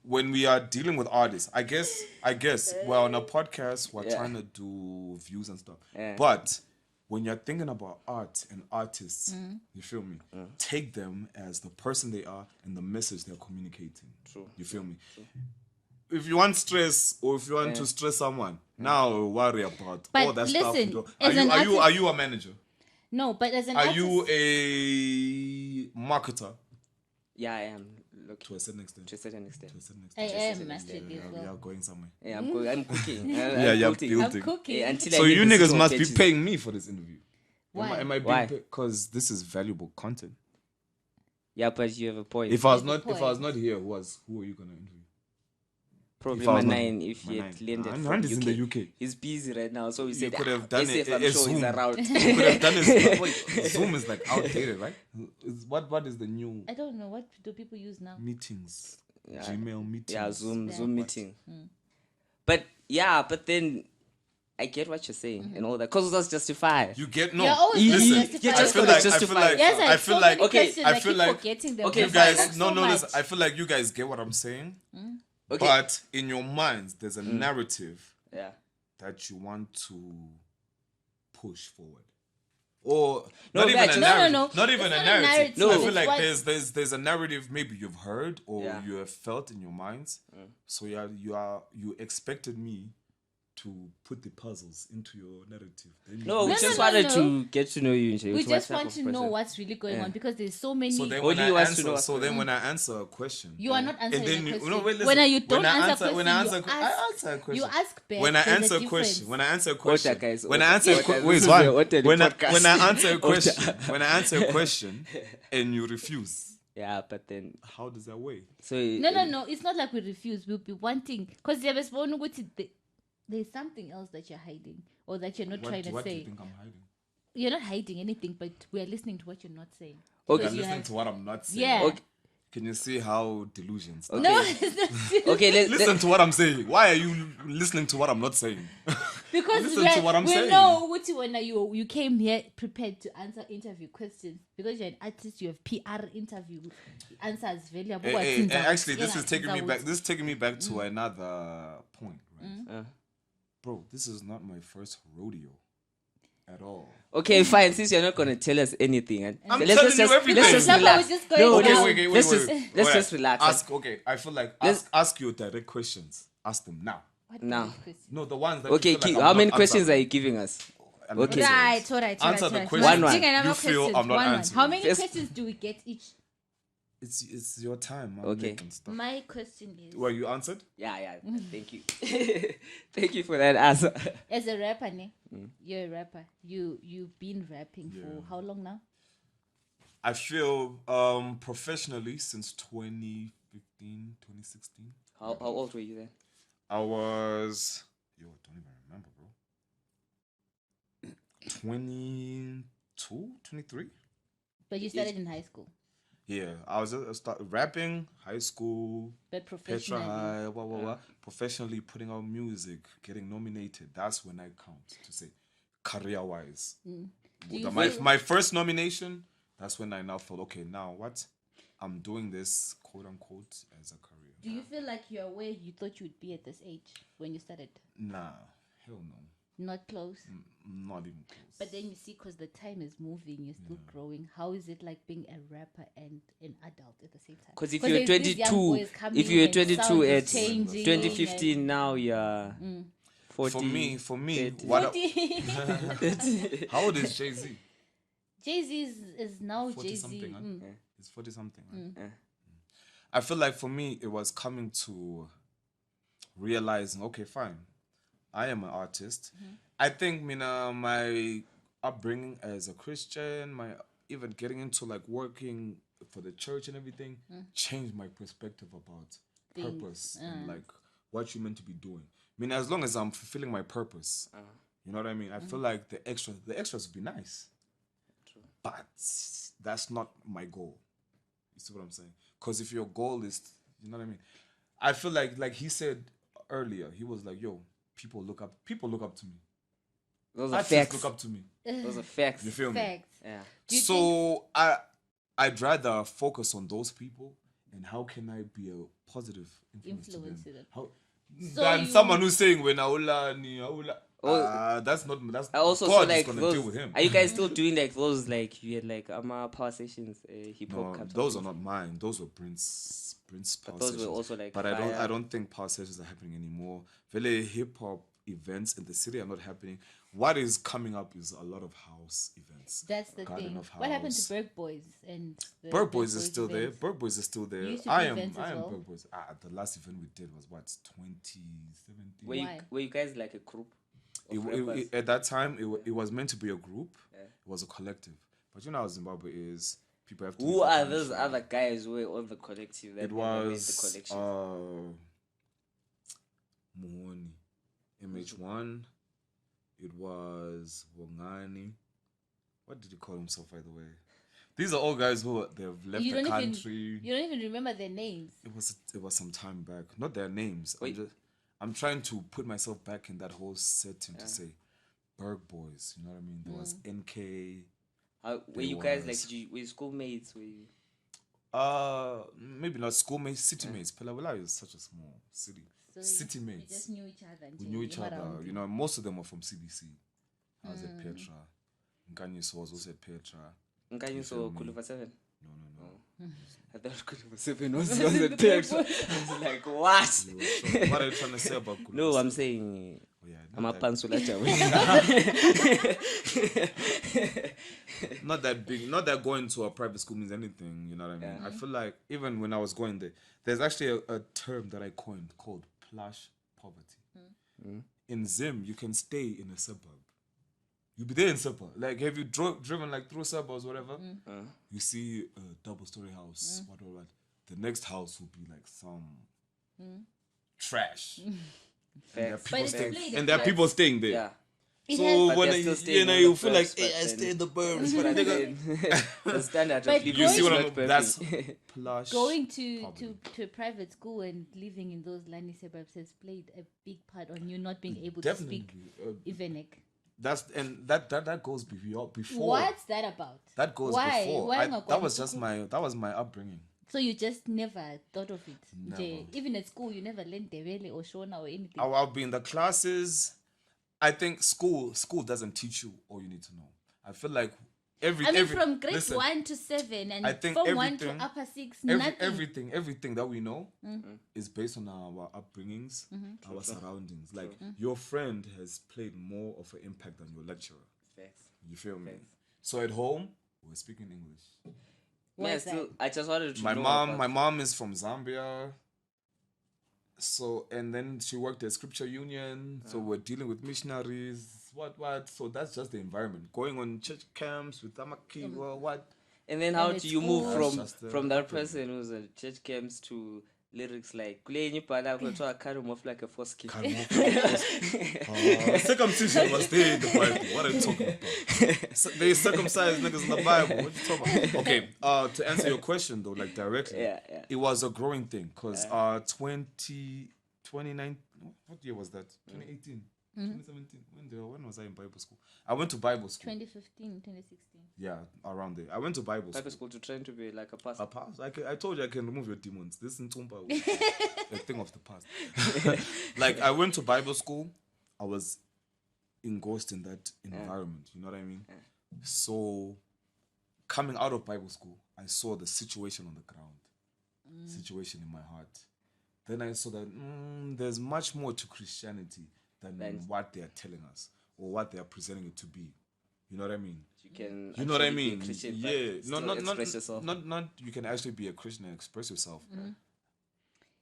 when we are dealing with artists, I guess we're on a podcast, we're trying to do views and stuff. Yeah. But when you're thinking about art and artists, you feel me? Take them as the person they are and the message they're communicating. True. You feel me? If you want stress or if you want to stress someone, now worry about But all that listen, stuff. You know. as an artist- Are you a manager? No, but as an Are artist, you a marketer? Yeah, I am. Look, To a certain extent. to a certain extent. To a certain I extent. am actually as We are well. going somewhere. Yeah, I'm cooking. Yeah, you're building. I'm building. cooking. Yeah, until So I you get the niggas small must be catches. paying me for this interview. Why? Am I Why? being because this is valuable content. Yeah, but you have a point. If I was That's the not here, who are you gonna interview? Probably if I my was not- 9 if he my had 9. landed Ah, from Nand is in the UK. He's busy right now, so we said could have done Asaph, it I'm as sure he's Zoom. around. You could have done this. Wait, Zoom is like outdated, right? What is the new I don't know. What do people use now? meetings? Yeah. Gmail meetings. Yeah, Zoom Yeah. meeting. But then I get what you're saying and all that because that's justified. You get no. You're always Easy. gonna justify You I just feel gotta like justify it. Yes, I feel so like many okay, questions, I I feel keep like forgetting them. okay, you But guys that's no so listen, much. I feel like you guys get what I'm saying. Okay. But in your minds there's a narrative Yeah. that you want to push forward. Or No, not even that's- a no, narrative. no. Not even It's a not a narrative. narrative. No. I feel It's like what- there's a narrative maybe you've heard or Yeah. you have felt in your minds. So you expected me to put the puzzles into your narrative. Then No, we No, just no, wanted no. to get to know you. Nje, We to just what type want of to know person. what's really going on because there's so many. So then Only when I wants to answer, know so what's then going when I answer a question, You are not answering and then a question. no, wait, listen. When you don't when I answer when I answer, question, I answer a question. you ask back. When I there's answer a difference. question, when I answer a question, guys, when I Ota. answer, Ota, wait, this is one. a Ota When I podcast. answer a Ota. question, when I answer a question, and you refuse, Yeah, but then how does that weigh? so No. It's not like we refuse. We'll be wanting because there's something else that you're hiding or that you're not trying to What do say. you think I'm hiding? You're not hiding anything, but we are listening to what you're not saying. Okay. You're Because you listening have- to what I'm not saying. Yeah. Okay. Can you see how delusions? Okay. No, it's not. Okay, Listen to what I'm saying. Why are you listening to what I'm not saying? Because Listen to what I'm we saying. know what you wanna you came here prepared to answer interview questions because you're an artist. You have PR interview answers valuable. Actually, this is taking me back. This is taking me back to another point, right? Bro, this is not my first rodeo at all. Okay, fine. Since you're not gonna tell us anything, I'm let's telling you everything. Let's just Because relax. was just going No, down. Okay, let's wait, just wait. let's Wait. just relax. Ask. Okay, I feel like ask your direct questions. Ask them now. What Now. kind of question? No, the ones that. Okay, you feel like how I'm many not questions are answering. you giving us? And Okay. answer Right, it. all right. Answer the right. question One. Dig another you feel questions. I'm not One. answering. How many First- questions do we get each? It's your time. I'm Okay. making stuff. My question is: Well, you answered. Yeah. Thank you. Thank you for that answer. as a rapper, you're a rapper. You've been rapping for how long now? I feel professionally since 2015, 2016. How old were you then? I was don't even remember, bro. 22, 23? But you started in high school, Yeah, I started rapping, high school, but Petra professionally. High, professionally putting out music, getting nominated. That's when I count to say career-wise. you My first nomination, that's when I now thought, okay, now what? I'm doing this, quote-unquote, as a career. Do you feel like you're where you thought you would be at this age when you started? Nah, hell no. Not close. Not even close. But then you see, because the time is moving, you're still growing. How is it like being a rapper and an adult at the same time? Because if 'Cause you're there's these young 22, boys coming if you were and 22 sound is at changing 2015, now you're 40. For me, 30. what? and- How old is Jay-Z? Jay-Z is now 40 Jay-Z. something, huh? Mm. It's 40 something, right? I feel like for me, it was coming to realizing, okay, fine, I am an artist. I think, my upbringing as a Christian, even getting into like working for the church and everything, changed my perspective about Things, purpose and like what you're meant to be doing. As long as I'm fulfilling my purpose, you know what I mean? I feel like the extras would be nice. But that's not my goal. You see what I'm saying? Because if your goal is, you know what I mean? I feel like he said earlier, he was like, yo, people look up to me. Those are Artists facts. look up to me. Those are facts. You feel me? Facts. Yeah. Do you So I'd rather focus on those people and how can I be a positive influence to Influence to them. them. How, So than you- someone who's saying when that's I also God saw is like gonna those. deal with him. Are you guys still doing like those? Like you had like power sessions, hip hop. No, kind of those things? are not mine. Those were Prince power those were sessions. also, like, But fire. I don't think power sessions are happening anymore. Really, hip hop events in the city are not happening. What is coming up is a lot of house events. That's the Garden thing. of What happened House. to Berg Boys and the Berg Boys is still there. events? Berg Boys is still there. You used to I do am events as well? Berg Boys. The last event we did was what, 2017. Why? Were you guys like a group? Of rappers? At that time, it was meant to be a group. It was a collective. But you know how Zimbabwe is. People have to. Who leave the are those country. other guys who were on the collective that It never made the was collection? Muhoni, MH1. It was Wongani. What did he call himself, by the way? These are all guys who they've left You the don't even- country. You don't even remember their names. It was some time back. Not their names. Wait. I'm trying to put myself back in that whole setting to say Berg Boys. You know what I mean? There was NK. Were you guys like? was- Were you schoolmates? Were you? Maybe not schoolmates, city mates. Pelawela is such a small city. So City you mates. just knew each other. We knew each other. You know, most of them were from CBC. I was at Petra. Nkanyiso was also at Petra. Nkanyiso feel me? Kuluva 7. I thought Kuliva 7 was on the text. I was like, what? What are you trying to say about Kuliva? No, I'm saying Oh, yeah, I'm a pansulacha. Not that big. Not that going to a private school means anything. You know what I mean? I feel like even when I was going there, there's actually a term that I coined called plush poverty. In Zim, you can stay in a suburb. You'll be there in suburb. Like, have you driven like through suburbs, whatever? You see a double-story house, what. The next house will be like some trash. And there are people staying there. Yeah. So But when they're still staying on you the feel like, burbs, hey, but I then- stay in the burbs. But But then the standard But of living you see is what not I'm? perfect. That's plush. Going to poverty. a private school and living in those Lani suburbs has played a big part on you not being able Definitely. to speak Ivenik. That goes before. What's that about? That goes Why? before. Why I- not that was going just to that was my upbringing. So you just never thought of it? Never. Even at school, you never learned Debele or Shona or anything? I'll be in the classes. I think school doesn't teach you all you need to know. I feel like from grade listen, 1 to 7 and I think from 1 to everything- upper 6, nothing. everything that we know is based on our upbringings, our surroundings. Like your friend has played more of an impact than your lecturer. Facts. You feel me? So at home, we're speaking English. Why Yeah, is that? still, I just wanted to My know mom, about- my mom is from Zambia. So and then she worked at Scripture Union. So we're dealing with missionaries. What? So that's just the environment. Going on church camps with Amaki. What? And then how And do you move it's from that person who's at church camps to lyrics like "Kule nyipala kutwa carry him off like a foreskin"? Circumcision was there in the Bible. What are you talking about? They circumcised niggas in the Bible. What you talking about? Okay. To answer your question though, like directly, Yeah. it was a growing thing because 29, what year was that? 2018, 2017. When was I in Bible school? I went to Bible school. 2015, 2016. Yeah, around there. I went to Bible Bible school. school to train to be like a pastor. A past. I told you I can remove your demons. This is Ntumba, a thing of the past. Like I went to Bible school. I was engrossed in that environment. You know what I mean? So coming out of Bible school, I saw the situation on the ground, situation in my heart. Then I saw that there's much more to Christianity than what they are telling us or what they are presenting it to be. You know what I mean? You can. You know what I actually be a mean? Christian, but Yeah. still express yourself. Not. You can actually be a Christian and express yourself.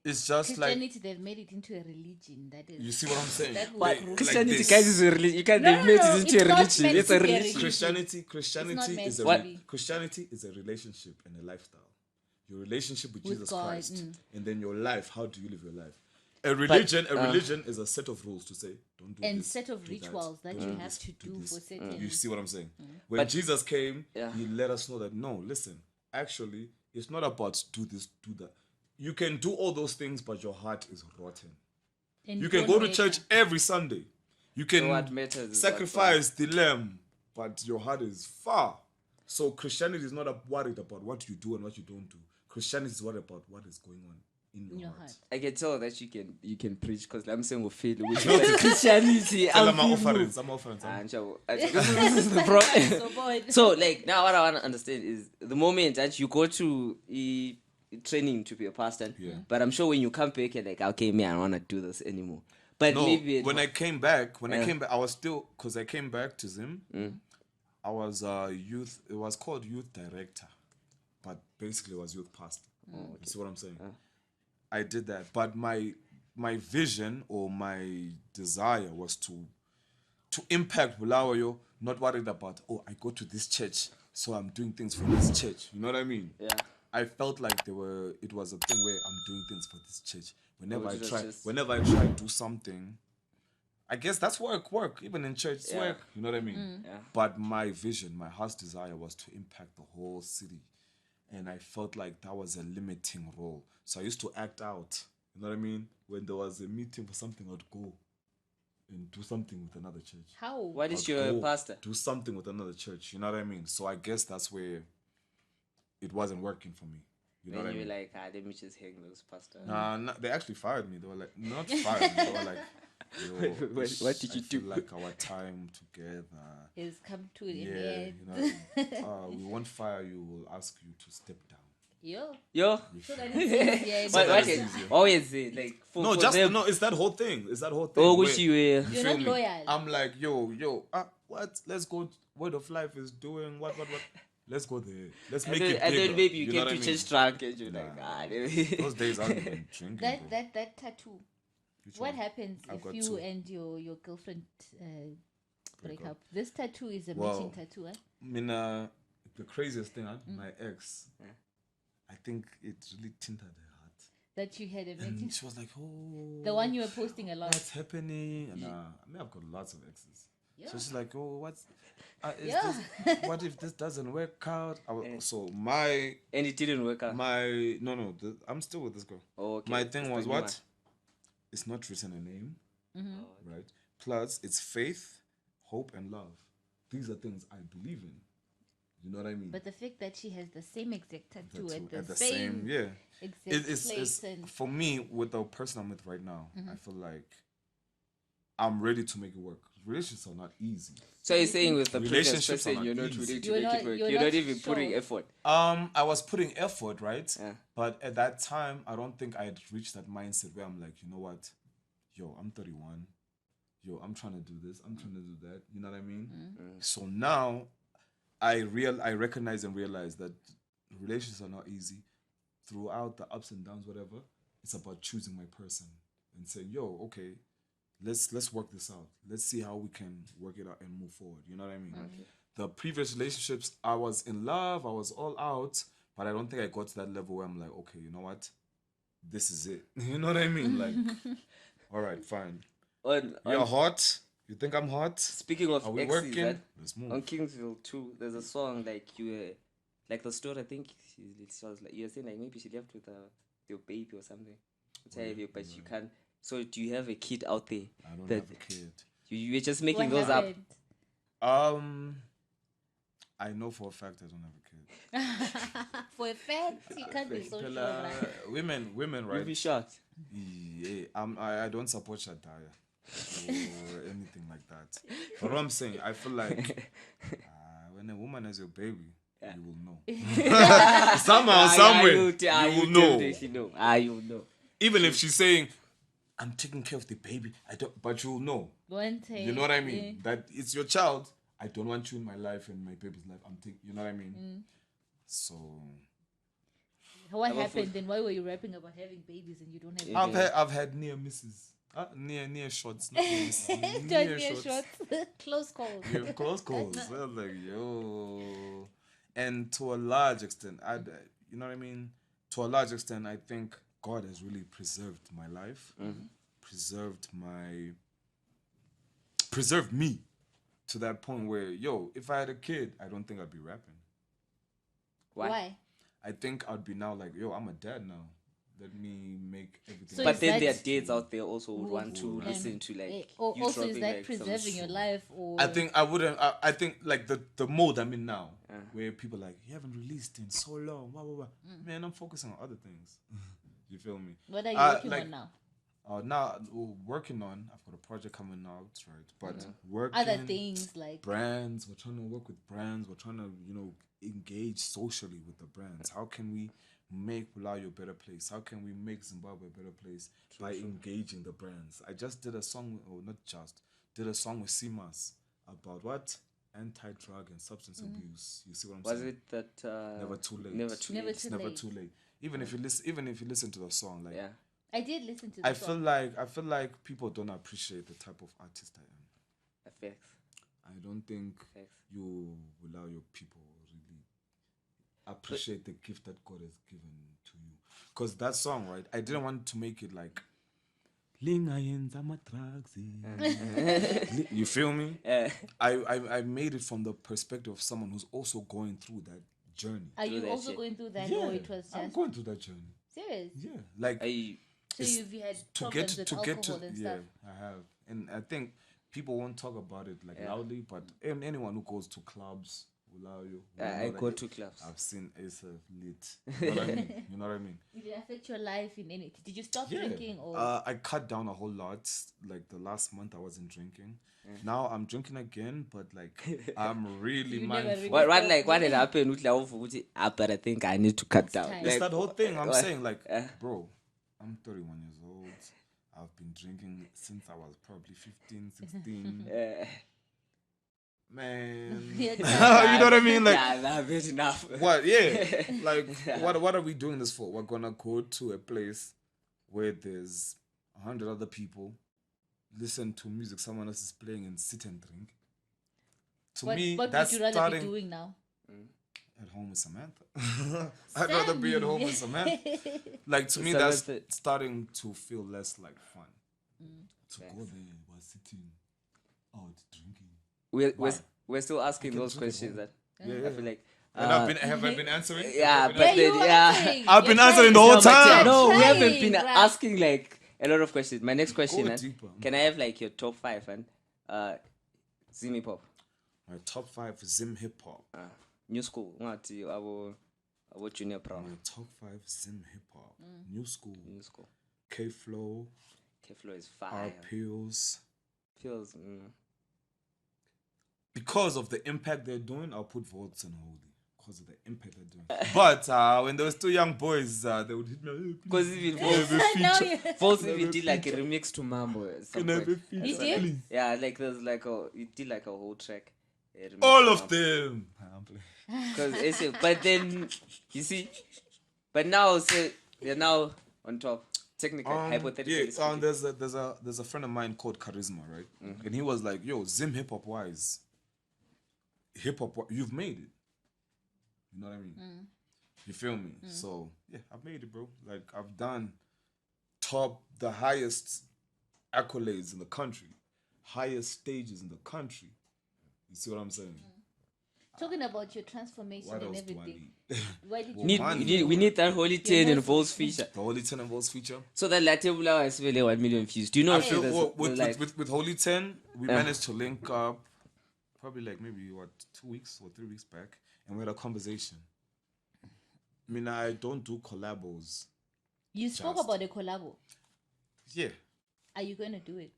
It's just like Christianity, they've made it into a religion. That is. you see what I'm saying. That will But prove- Christianity, this. guys, is a religion. You can't No, they've made no, it into it's a not religion. meant It's to a be a religion. religion. Christianity meant is to a be. Christianity is a relationship and a lifestyle. Your relationship with With Jesus God, Christ, and then your life. How do you live your life? A religion is a set of rules to say don't do and this, set of do rituals that don't you do have this, to do this. for certain. You see what I'm saying? When Jesus came, he let us know that no, listen, actually, it's not about do this, do that. You can do all those things, but your heart is rotten. And You can don't go to matter. church every Sunday. You can what matters is sacrifice the lamb, but your heart is far. So Christianity is not worried about what you do and what you don't do. Christianity is worried about what is going on in your heart. I can tell that you can preach because I'm saying we feel with Christianity. Tell I'm them I'm feeling- offering. This is the problem. So bored. So, like, now what I want to understand is the moment that you go to training to be a pastor, but I'm sure when you come back, you're like, okay, me, I don't want to do this anymore. But No, maybe when I came back, I was still, because I came back to Zim, I was youth, it was called youth director, but basically it was youth pastor. You see what I'm saying? I did that, but my vision or my desire was to impact Bulawayo, not worried about, oh, I go to this church, so I'm doing things for this church. You know what I mean? Yeah. I felt like it was a thing where I'm doing things for this church. Whenever it was just- whenever I try to do something, I guess that's work. Even in church, it's Yeah. work. You know what I mean? Yeah. But my vision, my heart's desire was to impact the whole city. And I felt like that was a limiting role. So I used to act out. You know what I mean? When there was a meeting for something, I'd go and do something with another church. How? What is I'd your go pastor? Do something with another church. You know what I mean? So I guess that's where it wasn't working for me. You know When what I you were mean? like, let me just hang those pasta. They actually fired me. They were like, not fired me. They were like, yo, What did you I feel do? like our time together. Has come to an Yeah, end. you know, we won't fire you. We'll ask you to step down. Yo. Yo. So that it's easier. What that is it's easier. always say like No, for just them, no. It's that whole thing. It's that whole thing. oh, where- which you You're feel not me? loyal. I'm like, yo, what? Let's go. Word of Life is doing what? Let's go there. Let's make it and bigger. then maybe you know came what to I mean? change track and you're Nah. like, Those days I wasn't even drinking. bro. That tattoo. Which What one? happens I've if got you two. and your girlfriend break up? This tattoo is a Well, matching tattoo, eh? I mean, the craziest thing, my ex, I think it really tinted her heart. That you had a matching. And she was like, oh. The one you were posting a lot. What's happening? And I mean, I've got lots of exes. Yeah. So she's like, oh, what's. Yeah. What if this doesn't work out? So my. and it didn't work out. No, I'm still with this girl. Oh, okay. My thing It's was the new what? one. It's not written a name, Mm-hmm. right? Plus, it's faith, hope, and love. These are things I believe in. You know what I mean? But the fact that she has the same exact tattoo Tattoo at the same yeah. exact It's place and for me with the person I'm with right now. Mm-hmm. I feel like I'm ready to make it work. Relationships are not easy. So you're saying with the previous Relationships are person, not you're not easy. willing to You're make not- it work. you're You're not not even sure. putting effort. I was putting effort, right? Yeah. But at that time, I don't think I had reached that mindset where I'm like, you know what? Yo, I'm 31. Yo, I'm trying to do this. I'm trying to do that. You know what I mean? So now, I recognize and realize that relationships are not easy. Throughout the ups and downs, whatever, it's about choosing my person and saying, yo, okay, let's work this out. Let's see how we can work it out and move forward. You know what I mean? The previous relationships, I was in love, I was all out, but I don't think I got to that level where I'm like, okay, you know what? This is it. You know what I mean? Like, all right, fine. You're hot. You think I'm hot? Speaking of Are we exes, working? right? Let's move. On Kingsville too, there's a song like like the story. I think she was like, you're saying like maybe she left with your baby or something. But you can't. So do you have a kid out there? I don't that have a kid. You're just making what those up. happened? I know for a fact I don't have a kid. For a fact, you can't be so sure. Right? Women, You'll right? be shocked. Yeah, I don't support Shataya or anything like that. But what I'm saying, I feel like when a woman has your baby, you will know. Somehow, somewhere, you will know. You will know. Even if she's saying, "I'm taking care of the baby," I don't. But you will know. One thing. You know what I mean? That it's your child. I don't want you in my life and my baby's life. I'm taking. You know what I mean? So. What happened then? Why were you rapping about having babies and you don't have I've had near misses. Near shots. Not near misses. Near shots. Close calls. Yeah, close calls. I was like, yo. And to a large extent, you know what I mean? To a large extent, I think God has really preserved my life, preserved me to that point where, yo, if I had a kid, I don't think I'd be rapping. Why? I think I'd be now like, yo, I'm a dad now. Let me make everything. So But is then there are that- dads out there also who want to Yeah. listen to like. Or you also, is dropping, that like, some preserving your life? Or I think I wouldn't. I think like the mode I'm in now, where people are like, you haven't released in so long. Blah, blah, blah. Man, I'm focusing on other things. You feel me? What are you working like, on now? Now working on. I've got a project coming out, right? But working Other things like brands. We're trying to work with brands. We're trying to engage socially with the brands. How can we make Bulawayo a better place? How can we make Zimbabwe a better place by engaging the brands? I just did a song, or not just, did a song with CMAS about what? Anti-drug and substance abuse. You see what I'm saying? Was it that? Never too late. Never too Never late. too Never late. too late. Even if you listen to the song, like Yeah. I did listen to the I song. feel like people don't appreciate the type of artist I am. Effects. I don't think Facts. you allow your people really appreciate the gift that God has given to you. Because that song, right? I didn't want to make it like Lingayenza drugs. You feel me? I made it from the perspective of someone who's also going through that journey. Are you that also shit. going through that, Yeah, or it was I'm just going through that journey. serious? Yeah, like So it's you've had to problems get with to alcohol and yeah, stuff. I have, and I think people won't talk about it like loudly, but anyone who goes to clubs Ulayo. I go to clubs. I've seen Asaph lit. You know what I mean? You know what I mean? Did it affect your life in any? Did you stop Yeah. drinking or? I cut down a whole lot. Like the last month, I wasn't drinking. Now I'm drinking again, but like I'm really You never mindful. really- What had happened with but I think I need to cut down. time. It's that whole thing. I'm what? saying, like, bro, I'm 31 years old. I've been drinking since I was probably 15, 16. Man. Yeah, You know what I mean? Like, I've had enough. what? Yeah. Like, what are we doing this for? We're gonna go to a place where there's 100 other people, listen to music someone else is playing, and sit and drink. To me, what that's would you rather starting be doing now? at home with Samantha. I'd rather be at home with Samantha. Like, to me, that's Samantha. starting to feel less like fun. To go there while sitting out drinking. We're still asking can those drink at questions home. that Yeah. I feel like. And have I been answering? Yeah, Have I but been Yeah, you then, were answering. I've been You're answering the trying. whole time. No, we Trying, haven't been right. asking like a lot of questions. My next question, Go deeper. can I have like your top 5 and ZIMHIPHOP? My top 5 ZIMHIPHOP. New school. What our junior pro. My top 5 ZIMHIPHOP. New school. New school. K-Flow. K-Flow is Our fire. Pills. Feels Because of the impact they're doing, I'll put Volts and Holy. Because of the impact they're doing. But when there was 2 young boys, they would hit me. because even Now you- False even did like a remix to Mambo at some Can I have a point. feature, You did? please? Yeah, like there's like you did like a whole track. a remix All to of Mambo. them. I'm playing. Because but then you see, but now so they're now on top. Technically, hypothetically speaking. There's a friend of mine called Charisma, right? And he was like, "Yo, ZIMHIPHOP wise, hip hop, you've made it. You know what I mean? You feel me? So yeah, I've made it, bro. Like I've done the highest accolades in the country, highest stages in the country. You see what I'm saying? Talking about your transformation What and else do I everything. need? Why did you? Money. we need that Holy 10 and Volts feature. The Holy 10 and Volts feature. So that Latebula is really 1 million views. Do you know I if feel there's with Holy 10, we managed to link up probably like maybe 2 weeks or 3 weeks back, and we had a conversation. I mean, I don't do collabos. You spoke Just. about a collabo. Yeah, Are you going to do it?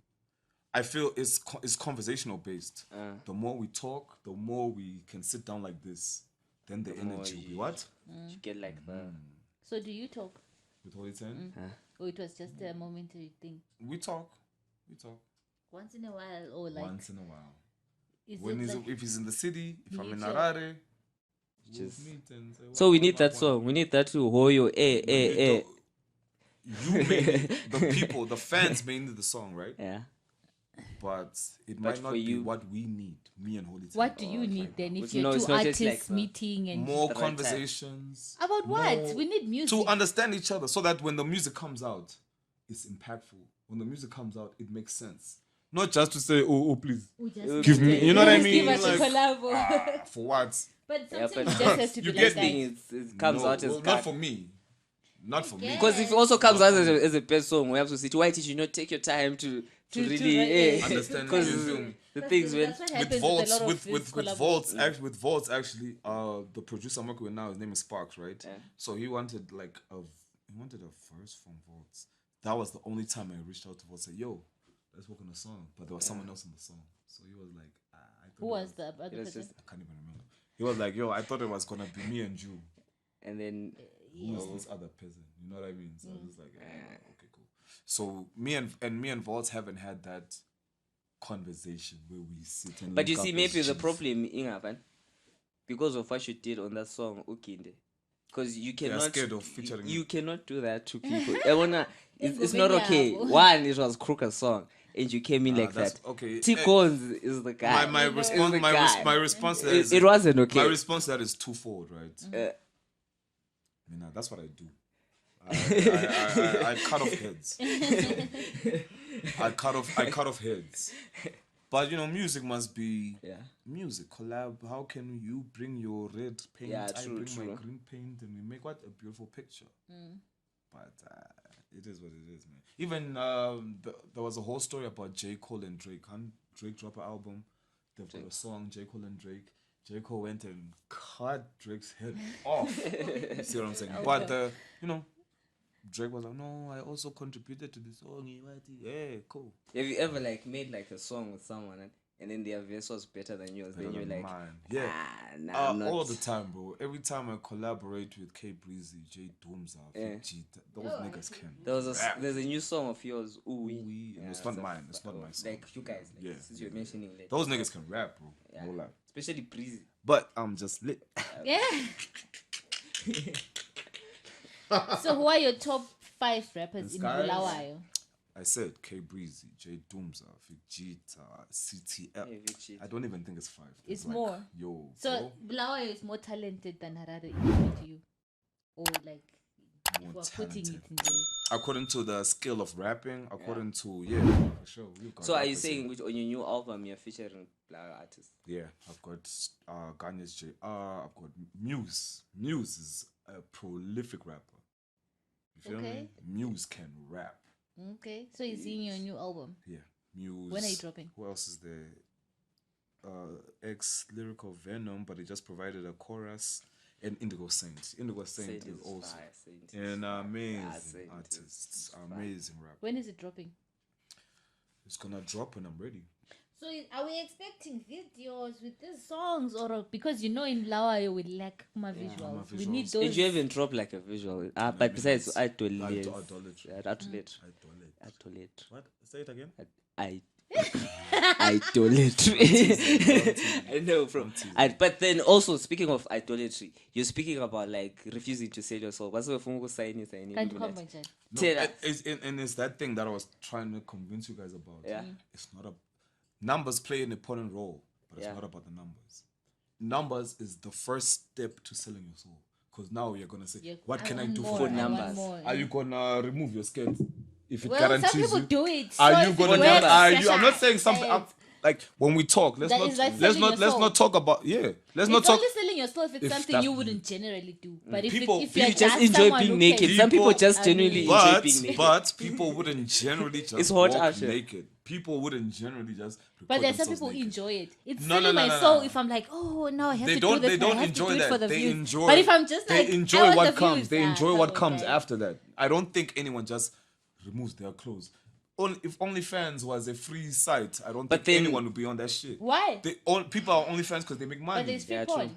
I feel it's conversational based. The more we talk, the more we can sit down like this. Then the energy will be what? you get like the So do you talk? With Holy 10? Or it was just a momentary thing? We talk. Once in a while or like... Once in a while. Is When it he's, like, if he's in the city, if I'm in Mutual. Harare, we'll Just- meet and say, So we "What, need what, that what?" song. We need that to Hoyo You mainly, the people, the fans mainly the song, right? Yeah. But it might not for be you- what we need, me and Holy 10. what do you need then if It's you're no- two it's not just like artists the- meeting and... More the right time. conversations. About what? more- We need music. To understand each other so that when the music comes out, it's impactful. When the music comes out, it makes sense. Not just to say, oh, please, We just give me, you know what I Just mean? Give us a Like, collabo. for what? But Yeah, sometimes but it just has to you be get like that. Thing it comes No, out as well, not for me. Not for me. because if it also comes out as a best song, we have to see why did you not take your time to really write- Understand because you feel me? the things when That's what With happens Volts, with a lot of with these collabos. Volts, with Volts, actually, the producer I'm working with now, his name is Sparks, right? Yeah. So he wanted a verse from Volts. That was the only time I reached out to Volts, say, "Yo, let's work on a song." But there was someone else in the song, so he was like, I thought Who it was the other It was person? just- I can't even remember. He was like, "Yo, I thought it was gonna be me and you. and then Who is this other person?" You know what I mean? So I was like, okay, cool. So me and Volts haven't had that conversation where we sit and. but link you see up maybe as the Gs. problem in because of what you did on that song Ukinde. Because you cannot scared of featuring you me. cannot do that to people. I wanna it's not Ngubeni okay. yabo. One, it was Crooker's song and you came in like that's that. okay. T-Cones is the guy. My Is response the my, guy. my response to that is It wasn't okay. my response to that is twofold, right? I mean, that's what I do. I cut off heads. I cut off heads. But music must be music. Collab. How can you bring your red paint? Yeah, I true, bring true. my green paint, and we make what a beautiful picture. But it is what it is, man. Even there was a whole story about J. Cole and Drake. Drake dropped an album. They've got a song, J. Cole and Drake. J. Cole went and cut Drake's head off. You see what I'm saying? But Drake was like, no, I also contributed to the song. Yeah, cool. Have you ever like made like a song with someone and then their verse was better than yours? Then you're like, mine. Yeah. nah, I'm not. All the time, bro. Every time I collaborate with K Breezy, J Doomza, G, those niggas can. There's a new song of yours, Ooh Wee. It's not mine. It's not my song. Like you guys, since you're mentioning that. Those niggas can rap, bro. No lie. Especially Breezy. But I'm just lit. Yeah. So who are your top 5 rappers in Bulawayo? I said K Breezy, J Doomza, Vegeta, CTL. Vegeta. I don't even think it's 5. It's like, more. Yo. So Bulawayo is more talented than Harare, according to you, or like we're putting it in there. According to the skill of rapping, according to for sure. So are you saying on your new album you're featuring black artists? Yeah, I've got Ganya's JR. I've got Muse. Muse is a prolific rapper. You feel me? Muse can rap. Okay, so he's in your new album. Yeah, Muse. When are you dropping? Who else is there? Ex Lyrical Venom, but he just provided a chorus. And Indigo Saint. Indigo Saint is also an amazing artist. Amazing rapper. When is it dropping? It's gonna drop when I'm ready. So are we expecting videos with these songs, or because in Lawayo we lack visuals. We need those. Did you even drop like a visual? But besides idolatry. What? Say it again. Idolatry. I know, bro. But then also speaking of idolatry, you're speaking about like refusing to sell your soul. What's the phone signing? And it's that thing that I was trying to convince you guys about. Yeah. It's not numbers play an important role, but it's not about the numbers. Numbers is the first step to selling your soul. Because now you're gonna say, what can I do for numbers? Are you gonna remove your skirt? If it guarantees some people you, do it. Are you gonna? I'm not saying something. Like when we talk, let's not talk about Let's not talk. It's only selling yourself if it's something you wouldn't generally do. But if you just enjoy being naked, some people just genuinely enjoy being naked. But people wouldn't generally just walk naked. People wouldn't generally just. But there's some people who enjoy it. It's selling my soul if I'm like, oh no, I have to do this. They don't enjoy that. They enjoy. But if I'm just like, they enjoy what comes. They enjoy what comes after that. I don't think anyone just removes their clothes. If OnlyFans was a free site, I don't think anyone would be on that shit. Why? People are OnlyFans because they make money. But there's free porn.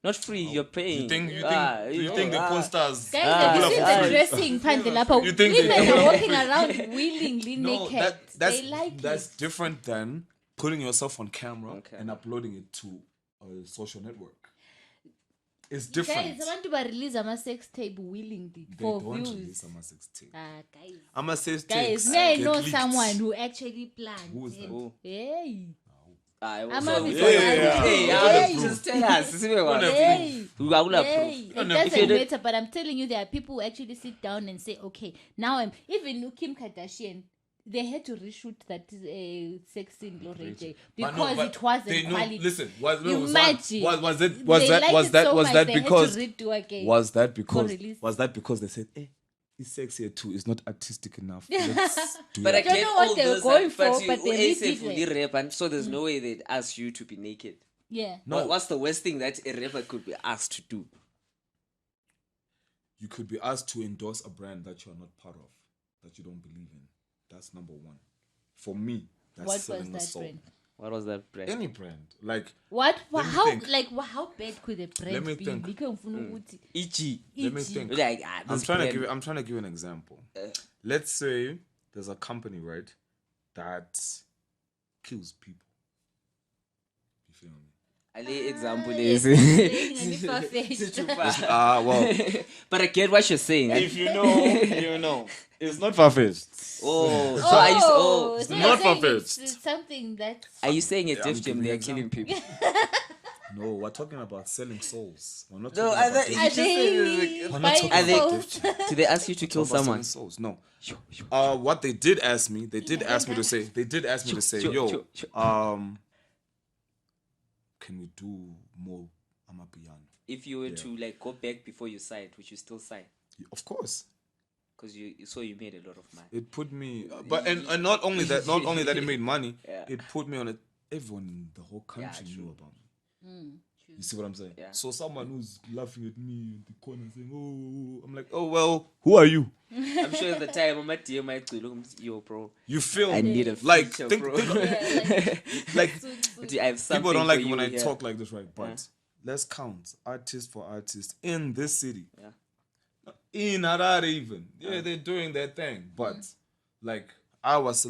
Not free, you're paying. You think the porn stars? Guys, this is the dressing pandelapa. Women are walking around willingly naked. They like it. That's different than putting yourself on camera and uploading it to a social network. It's different. Guys, abantu release a sex tape willingly for views. They don't release a sex tape. Guys. Sex tapes. Guys, may I know someone who actually planned. Who is that? Who? Hey. Just tell us. It doesn't matter, but I'm telling you, there are people who actually sit down and say, okay, now even Kim Kardashian, they had to reshoot that sex scene because it wasn't quality. Listen, was that because they said, it's sexier too, it's not artistic enough. But I don't know what they were going for, but they did rap, and so there's no way they'd ask you to be naked. Yeah. No. What's the worst thing that a rapper could be asked to do? You could be asked to endorse a brand that you're not part of, that you don't believe in. That's number one. For me, that's selling a soul. Brand? What was that brand? Any brand. Like what? How bad could a brand Let me be? think. Let me think. Like, I'm trying to give you an example. Let's say there's a company, right, that kills people. You feel me? Ali example is well, but I get what you're saying. If you know, you know. It's not far-fetched. It's not far-fetched. It's something that. Are you saying a Def Jam they are killing people? No, we're talking about selling souls. We're not No, talking about Did they ask you to kill someone? Souls. No. What they did ask me, to say, yo, can we do more Amapiano? If you were to like go back before you signed, would you still sign? Of course. Because you made a lot of money. It put me, and not only that it made money. It put me on it. Everyone in the whole country knew about me. You see what I'm saying? Yeah. So someone who's laughing at me in the corner saying, "Oh," I'm like, "Oh well, who are you?" I'm sure at the time I'm at yo, bro. You feel I me? need a like feature, think, bro. like I have something people don't like for it when you, I yeah. talk like this, right? But let's count artist for artist in this city. Yeah. In Harare even. Yeah, they're doing their thing. But like I was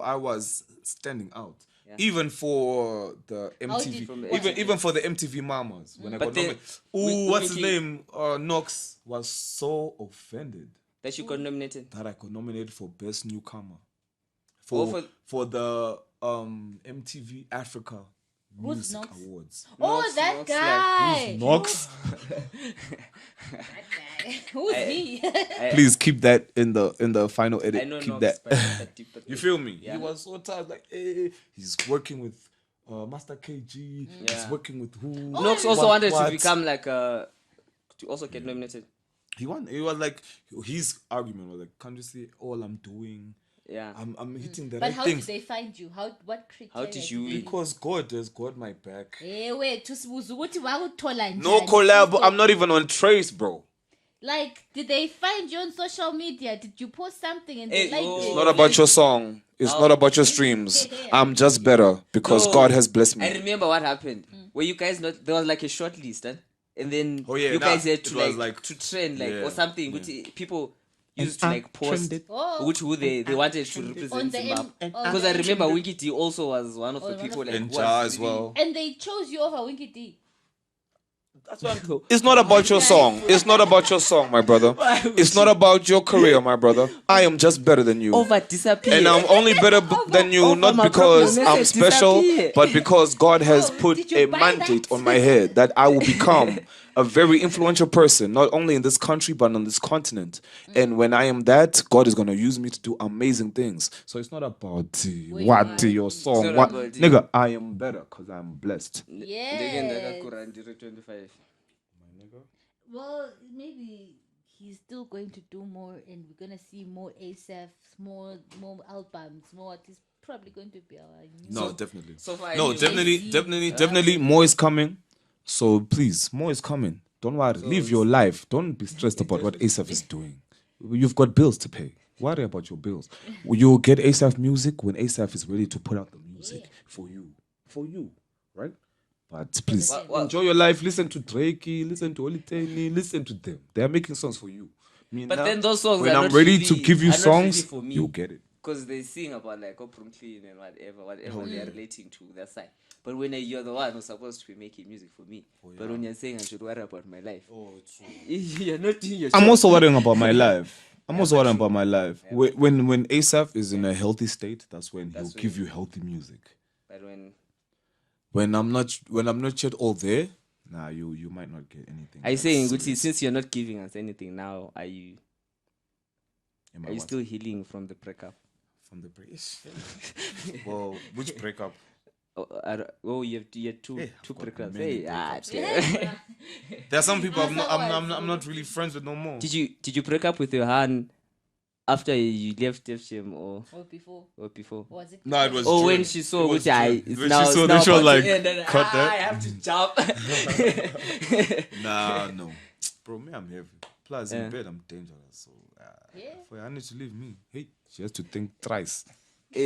I was standing out. Yeah. Even for the MTV, From the even for the MTV Mamas, when I got But nominated. What's his name? Knox was so offended That you got nominated. that I got nominated for best newcomer Oh, for the MTV Africa Who's Music Knox? Awards. Oh, that guy. Knox. That guy. Who's he? Please keep that in the final edit. I know Keep Knox, that. but not that deep. But You feel me? Yeah. He was so tired, like, he's working with Master KG. He's Yeah. working with who? Knox also wanted to become like to also get nominated. He won. He was like, his argument was like, can't you see all I'm doing? Yeah. I'm hitting the But right how things. did they find you? What criteria? How did you win? Because God has got my back. Wait, tusibuza ukuthi wakuthola njani? No collab. I'm not even on Trace, bro. Like, did they find you on social media? Did you post something and Hey, they liked oh. it? It's not about your song. It's not about your streams. I'm just better because No. God has blessed me. I remember what happened. Were you guys not? There was like a short list, and then you guys had it to was like to trend like yeah, or something. yeah. Which people used to like post, Oh. which who they wanted to On represent the Zimbabwe. on Because the I remember Winky D also was one of the one people of like And was Ja as really- well. And they chose you over Winky D. That's what I'm talking. It's not about your song. It's not about your song, my brother. It's not about your career, my brother. I am just better than you. Over disappear. And I'm only better than you, not my because problem. I'm Let's special, disappear. but because God has Oh, put did you a buy mandate that? on my head that I will become a very influential person, not only in this country, but on this continent. And when I am that, God is going to use me to do amazing things. So it's not about what your It's song, not what. about it. Nigga, I am better because I'm blessed. Yes. 25. Well, maybe he's still going to do more, and we're gonna see more Asaph, more albums, more. He's probably going to be our new. No, definitely. So far, No, anyway. definitely more is coming. So please, more is coming. Don't worry. Live your life. Don't be stressed about what Asaph is doing. You've got bills to pay. Worry about your bills. You'll get Asaph music when Asaph is ready to put out the music for you. For you. Right? But please, enjoy your life. Listen to Drake, listen to Oliteni, listen to them. They are making songs for you. Me But now, then those songs when are I'm not ready really, to give you are not really songs, for me. you'll get it. Because they sing about like Upbringing and whatever they are relating to that side. But when you're the one who's supposed to be making music for me, but when you're saying I should worry about my life, you're not doing your I'm job. also worrying about my life. When Asaph is in a healthy state, that's when he'll give you healthy music. But When I'm not yet all there, nah, you might not get anything. are you that's saying, Gucci, serious. since you're not giving us anything now, are you Am I are you what? still healing from the breakup? From the break? Well, which breakup? You had two Hey, two I've got breakups. many Hey, breakups. damn. There are some people I'm not really friends with no more. Did you break up with your hand after you left Def Jam or before. before? Was it? No, it was. Oh, June. when she saw It was which I, June. it's When now, she saw it's that, now she was about to like, end, and cut that. I have to jump. Nah, no, bro, me I'm heavy. Plus Yeah. in bed I'm dangerous, so Yeah. for her, I need to leave me. Hey, she has to think thrice. I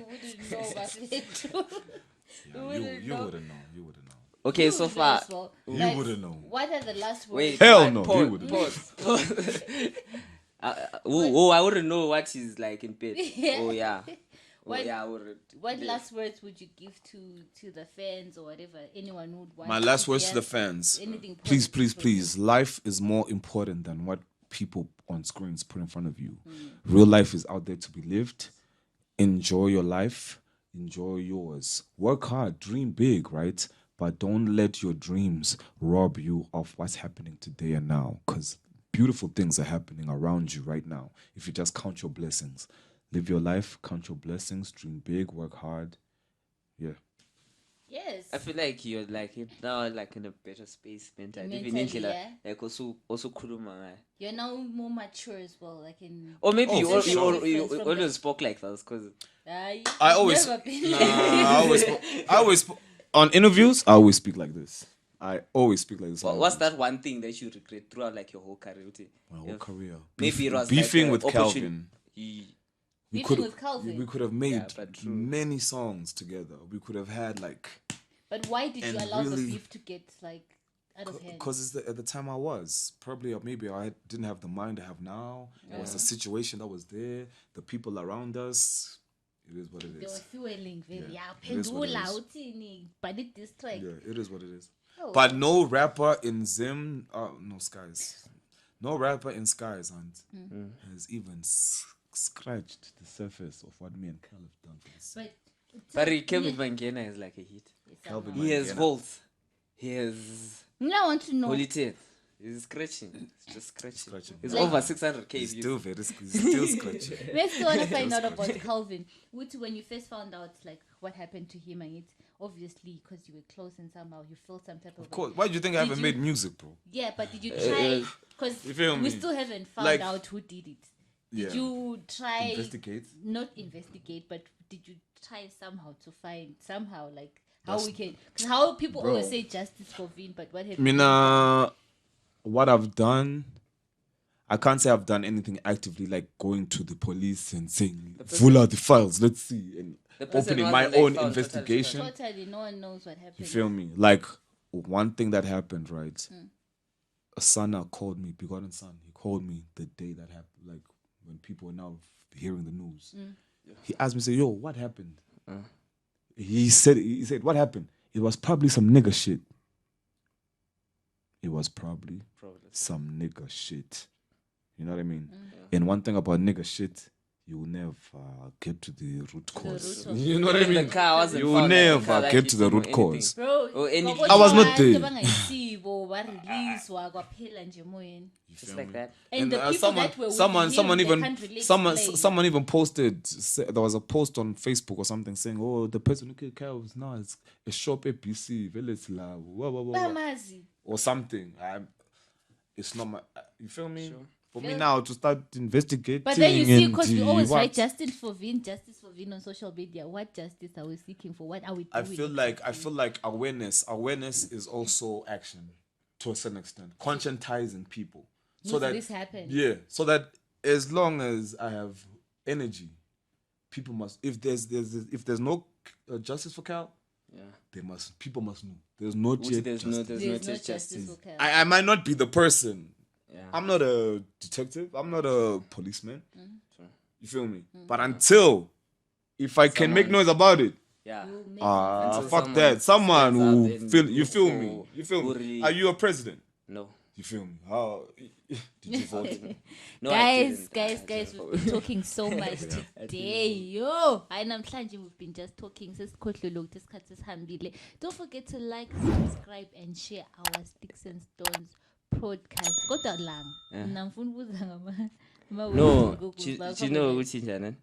wouldn't know about it. Yeah, you wouldn't know. You wouldn't know. Okay, so far. You Guys, wouldn't know. What are the last words? Wait, Hell but no, pause, you wouldn't know. pause. I wouldn't know what he's like in bed. Yeah. Oh yeah. Oh What- yeah, I wouldn't. What Yeah. last words would you give to the fans or whatever anyone would want? My last words to hear? the fans. Anything Please, positive please, from please. Life is more important than what people on screens put in front of you. Real life is out there to be lived. Enjoy your life. Enjoy yours. Work hard. Dream big, right? But don't let your dreams rob you of what's happening today and now. Because beautiful things are happening around you right now. If you just count your blessings. Live your life, count your blessings, dream big, work hard. Yeah. Yes. I feel like you're like now like in a better space mentally. Even Mentally, in yeah. like also khuluma ngayo. You're now more mature as well, like in. Or maybe you, for sure. you From always spoke like that because I always. Never been Nah, like I always. on interviews, I always speak like this. I always speak like this. What's that one thing that you regret throughout like your whole career? My whole career. Maybe it was beefing like, with Calvin. Beefing with Calvin. We could have made but many songs together. We could have had like. But why did you allow the beef to get like out of hand? Because at the time I was probably, or maybe I didn't have the mind I have now. It was the situation that was there, the people around us. It is what it is. They were fueling very. Yeah, it is what it is. But it distract. Yeah, it is what it is. Oh. But no rapper in Zim, no Skies. No rapper in Skies has even scratched the surface of what me and Cal have done for this. But Kevin Vangena is like a hit. Calvin He has Mangena. volts. He has Now I want to know. holy teeth. He's scratching. He's just scratching. He's Like- over 600k He's views. still scratching. We still want to find out about Calvin. Which, when you first found out, like, what happened to him, and it's obviously because you were close and somehow you felt some type of. Of course. Why do you think I Did haven't you- made music, bro? Yeah, but did you try? Because You feel we me? still haven't found Like- out who did it. Yeah. Did you try? Investigate. Not investigate, but did you try somehow to find somehow like how we can? Because how people Bro. always say justice for Vin, but what have I mean, what I've done, I can't say I've done anything actively like going to the police and saying, "Pull out the files, let's see," and The person opening my wasn't, like, own found investigation. Totally, no one knows what happened. You feel me? Like one thing that happened, right? A son called me, begotten son. He called me the day that happened, like when people are now hearing the news. He asked me, say, "Yo, what happened?" He said, "What happened?" It was probably some nigga shit. It was probably some nigga shit. You know what I mean? And one thing about nigga shit, you will never get to the root cause. root of- You know what I The mean? car wasn't You will found, like, the never car, like, get to the hit him root or cause. Bro, Or any- I was not there. Just like that. And the people that were with him, they can't relate to someone even posted. There was a post on Facebook or something saying, "Oh, the person who killed Kyle was now it's a shop at BC, village la, Bamazi. or something." It's not my. You feel me? For me now to start investigating. But then you see, and because we always what- write justice for Vin on social media. What justice are we seeking for? What are we doing? I feel like awareness is also action to a certain extent, conscientizing people so that this happened. yeah, so that as long as I have energy, people must. If there's no justice for Cal, people must know there's no Which justice. There's no justice. justice for Cal. I might not be the person. Yeah. I'm not a detective. I'm not a policeman. You feel me? But until if I can make noise about it, Yeah. fuck someone that. Someone stands who up and feel you feel who- me. You feel who me? really- Are you a president? No. You feel me? How did you vote? No, I guys, didn't. we've been talking so much today. Yo, we've been just talking. Don't forget to like, subscribe, and share our Sticks and Stones podcast. Kodwa lang. Ngifuna ukubuza No, you know which Indian?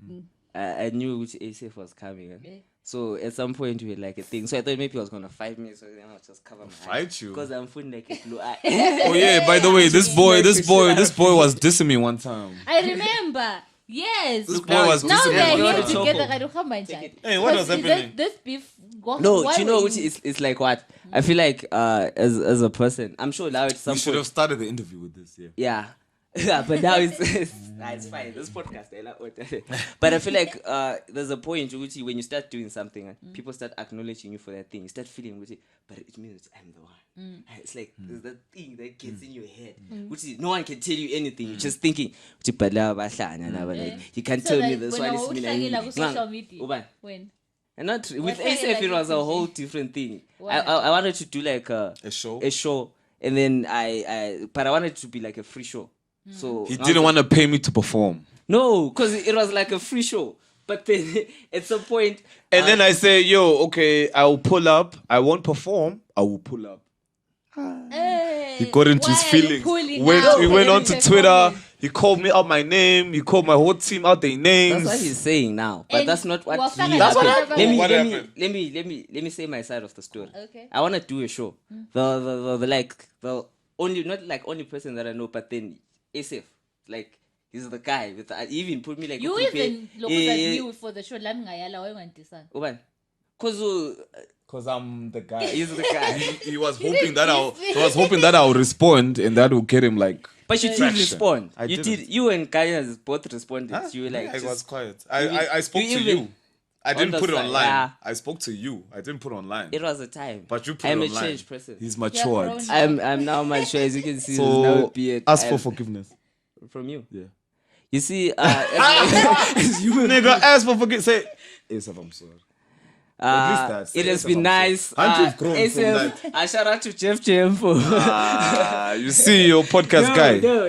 I knew which Asaph was coming. So at some point we had like a thing. So I thought maybe he was gonna fight me, so then I'll just cover my Fight eyes. you? Because I'm feeling like a blue eye. Oh yeah. By the way, this boy was dissing me one time. I remember. Yes. This boy was Now dissing they're me one here time. together. Kadukhamba njani? Hey, what was Because happening? This beef. No, why do you know were which it's like what? I feel like as a person, I'm sure now at some We should point. have started the interview with this. Yeah. Yeah. Yeah, but now it's fine. This podcast, but I feel like there's a point which when you start doing something, people start acknowledging you for that thing. You start feeling which, but it means I'm the one. It's like there's that thing that gets in your head, which is no one can tell you anything. You're just thinking, like, you can't So tell me that this when one is I me. was social media. Uban. When? And not with What Asaph, kind it of was a like whole different thing. What? I wanted to do like A show. a show, and then but I wanted it to be like a free show. So He didn't want to pay me to perform. No, because it was like a free show. But then at some point, And then I say, "Yo, okay, I will pull up. I won't perform. I will pull up." Hey, He got into why his are you feelings. pulling He out? went on to Performance. Twitter. He called me out my name. He called my whole team out their names. that's what he's saying now. But And that's not what Wafana- really That's what happened. happened. What Let happened? me say my side of the story. Okay. I want to do a show. The only not like only person that I know, but then Asaph, like he's the guy with he even put me like You okay, even look at you for the show. Lami ngayala wayengandisana. Uban. Cause Because I'm the guy. He's the guy. He was hoping that I'll respond and that will get him like. But you did traction. respond. I You didn't. did. You and Kanye both responded. Huh? You were like, I just- was quiet. I spoke you to even- you. I on didn't the put it side, online. yeah. I spoke to you. I didn't put it online. It was a time. But you put I'm it a online. changed person. He's You're matured. grown. I'm now mature, as you can see. There's no So beard. ask for I'm- forgiveness. from you. Yeah. You see, You nigga, ask for forgiveness. Say, Asaph, I'm sorry. At least that. Say, it has Asaph, been I'm nice. sorry. Aren't you grown from Asaph, shout out to Jeff for You see your podcast No,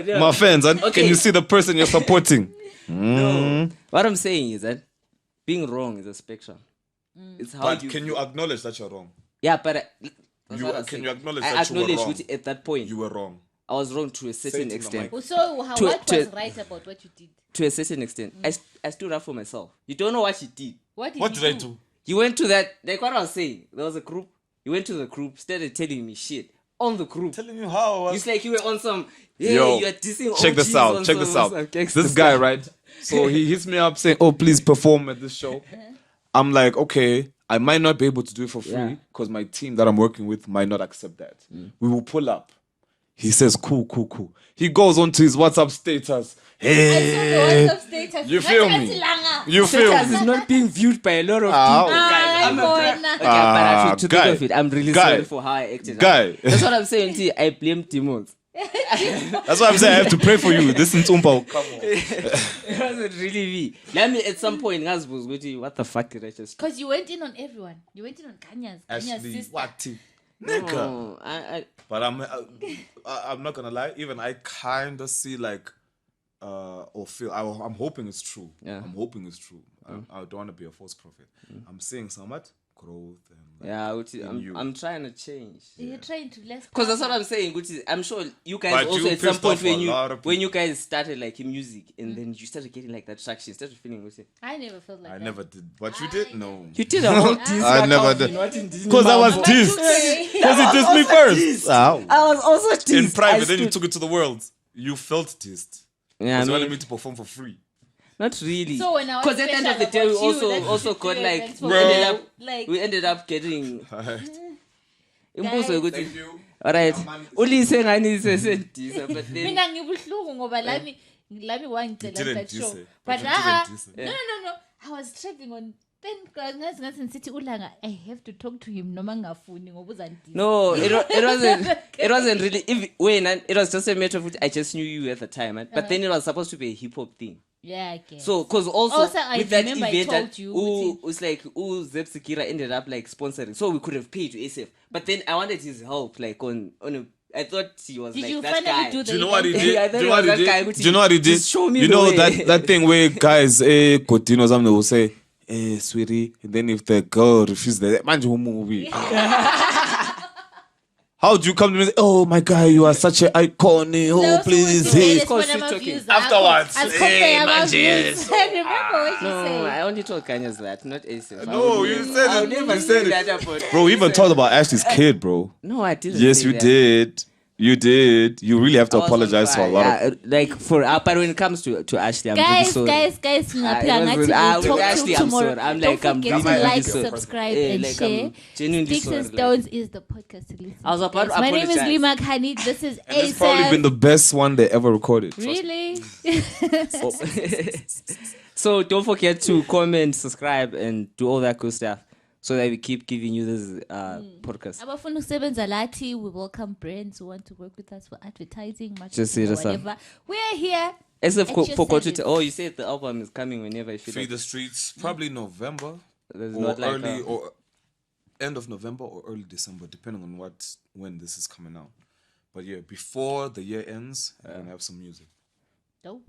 guy. no. My fans, Okay. can you see the person you're supporting? No. What I'm saying is that being wrong is a spectrum. It's how But you. can you acknowledge that you're wrong? Yeah, but that's You- what I'm can saying. you acknowledge I that you were acknowledge wrong? which at that point You were wrong. I was wrong to a certain it to the extent. mic. So what To- was right about what you did? To a certain extent, I stood up for myself. You don't know what you did. What did What you did I do? You went to that, like what I was saying. There was a group. You went to the group, started telling me shit on the group. Telling you how I was. It's like you were on some. Yeah, Yo, you are dissing. check this OGs out. on Check this some- out. some gangster This guy, stuff. right? So he hits me up saying, "Oh, please perform at this show." I'm like, okay, I might not be able to do it for free Yeah. because my team that I'm working with might not accept that. We will pull up. He says, cool. He goes on to his WhatsApp status. Hey, you feel me? You feel Status me? is not being viewed by a lot of people. Ow. Guys, I'm a Ah, okay, but I should to guy. think of it. I'm really Guy. sorry for how I acted. Guy. That's what I'm saying. See, I blame demons. That's why I'm saying I have to pray for you. This is Umpa. Come on. It wasn't really me. Let me at some point, guys, was going to what the fuck did I just? Because you went in on everyone. You went in on Kanya's Actually, sister. what? Nigga. No, I But I'm not gonna lie. Even I kind of see like, or feel. I'm hoping it's true. Yeah. I'm hoping it's true. I don't want to be a false prophet. I'm seeing so much growth and like, yeah, which in I'm, you. I'm trying to change. You're trying to less. Because that's what I'm saying. Which is, I'm sure you guys But also you at some pissed point off when a lot of when you guys started like in music and then you started getting like that traction, started feeling with it. I never felt like I that. never did. But you did? No. You did a whole Disney. I never did. Because I was dissed. Because it dissed me first. Ow. I was also dissed. In private, I then you stood- took it to the world. You felt dissed. Yeah, I Because you wanted mean, me to perform for free. not really. So when I was Because at the end of the special day, we about you, that also you got do like events for we Bro. ended up like we ended up getting. Imbuzo Guys. yokuthi- you. Alright. Man. Ulise ngani sesendisa but then mina ngibuhlungu ngoba lami wangicela didn't that diss show it. but You didn't diss it. no I was traveling on then ngathi ngisithi ulanga I have to talk to him noma ngingafuni ngoba uzandisa no, it wasn't really. It was just a matter of which I just knew you at the time, man. But then it was supposed to be a hip hop thing. yeah I guess. So, because also I with that remember I event, told you, it was like Zeb Sekira ended up like sponsoring, so we could have paid to Asaph. But then I wanted his help, like on a. I thought he was Did like you that finally guy. do the Do you know what he event? did? Yeah, I Do thought you he know what was he that guy did? which Do you know what he did? just show me You the know way. that thing where guys, Cotino or something will say, sweetie, and then if the girl refuses that, man, you movie. How do you come to me and say, oh my God, you are such an icon. Oh, please. Hey. Afterwards, hey, man, yes. I remember what she No, said. I only told Kanye's that, not Asaph. No, you said I it. would never You say said that it. about. Bro, we even talked about Ashley's kid, bro. No, I didn't. Yes, say you that. did. You did. You really have to I was on apologize for a fire. lot of. Yeah, like for but when it comes to Ashley, I'm really Guys, sorry. guys, it ngaphila was ngathi with- we'll with talk Ashley, to I'm tomorrow. sorry. I'm Don't like, I'm forget to really like, sorry. subscribe, Yeah, and like, share. I'm genuinely Sticks and sorry, Stones is the podcast to listen I was to, about to guys. My name is apologize. Lima Khani. This is And it's probably been Asaph. the best one they ever recorded. Trust me. Really? So don't forget to comment, subscribe, and do all that cool stuff, so that we keep giving you this podcast. Abafuna ukusebenza lathi, we welcome brands who want to work with us for advertising, Just marketing, say or this up. whatever. We're here. As if At your forgot to service. tell. Oh, you said the album is coming whenever you feel Feed like. the Streets, probably November. There's Or not like early or end of November or early December, depending on when this is coming out. But yeah, before the year ends, I'm gonna have some music. Dope.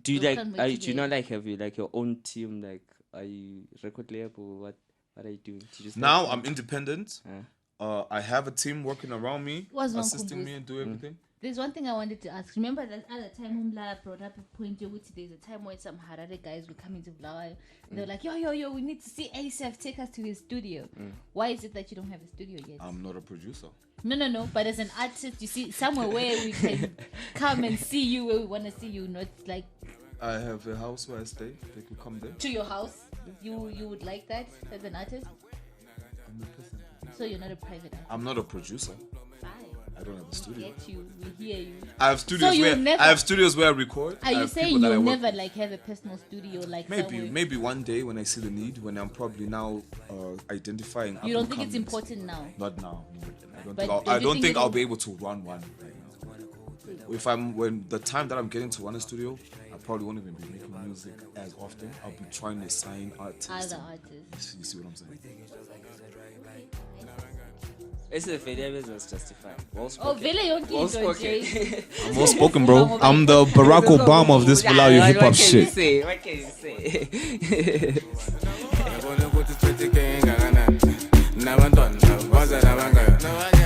Do you Don't like? come with Do you today. not like? Have you like your own team? Like, are you record label? What are you doing? Do you just Now like, I'm independent. I have a team working around me, Was one assisting Kumbuzi. me and do everything. There's one thing I wanted to ask. Remember that other time Umlala brought up a point, which there's a time when some Harare guys were coming to Bulawayo. They were like, yo, we need to see Asaph take us to his studio. Why is it that you don't have a studio yet? I'm not a producer. No. But as an artist, you see, somewhere where we can come and see you, where we want to see you, not like I have a house where I stay. They can come there. to your house. You would like that as an artist? 100%. So you're not a private artist. I'm not a producer. Fine. I don't have a We studio. get you. We hear you. I have studios you where never- I have studios where I record. Are I you have saying people that I you'll work never like have a personal studio like somewhere? maybe one day when I see the need, when I'm probably now identifying. You don't think it's up-and-comings. important now? Not now. No. But I do you don't think think it I'll will- be able to run one right now. When the time that I'm getting to run a studio, I probably won't even be making music as often. I'll be trying to sign artists. Other artists. You see what I'm saying? It's a failure business justified. Well Oh, spoken. Vele yonke Well into spoken. Jay. I'm well spoken, bro. I'm the Barack Obama of this below your hip hop shit. What can you say? Yabona ukuthi 20K engakanani. Nabantwana baza nabangani.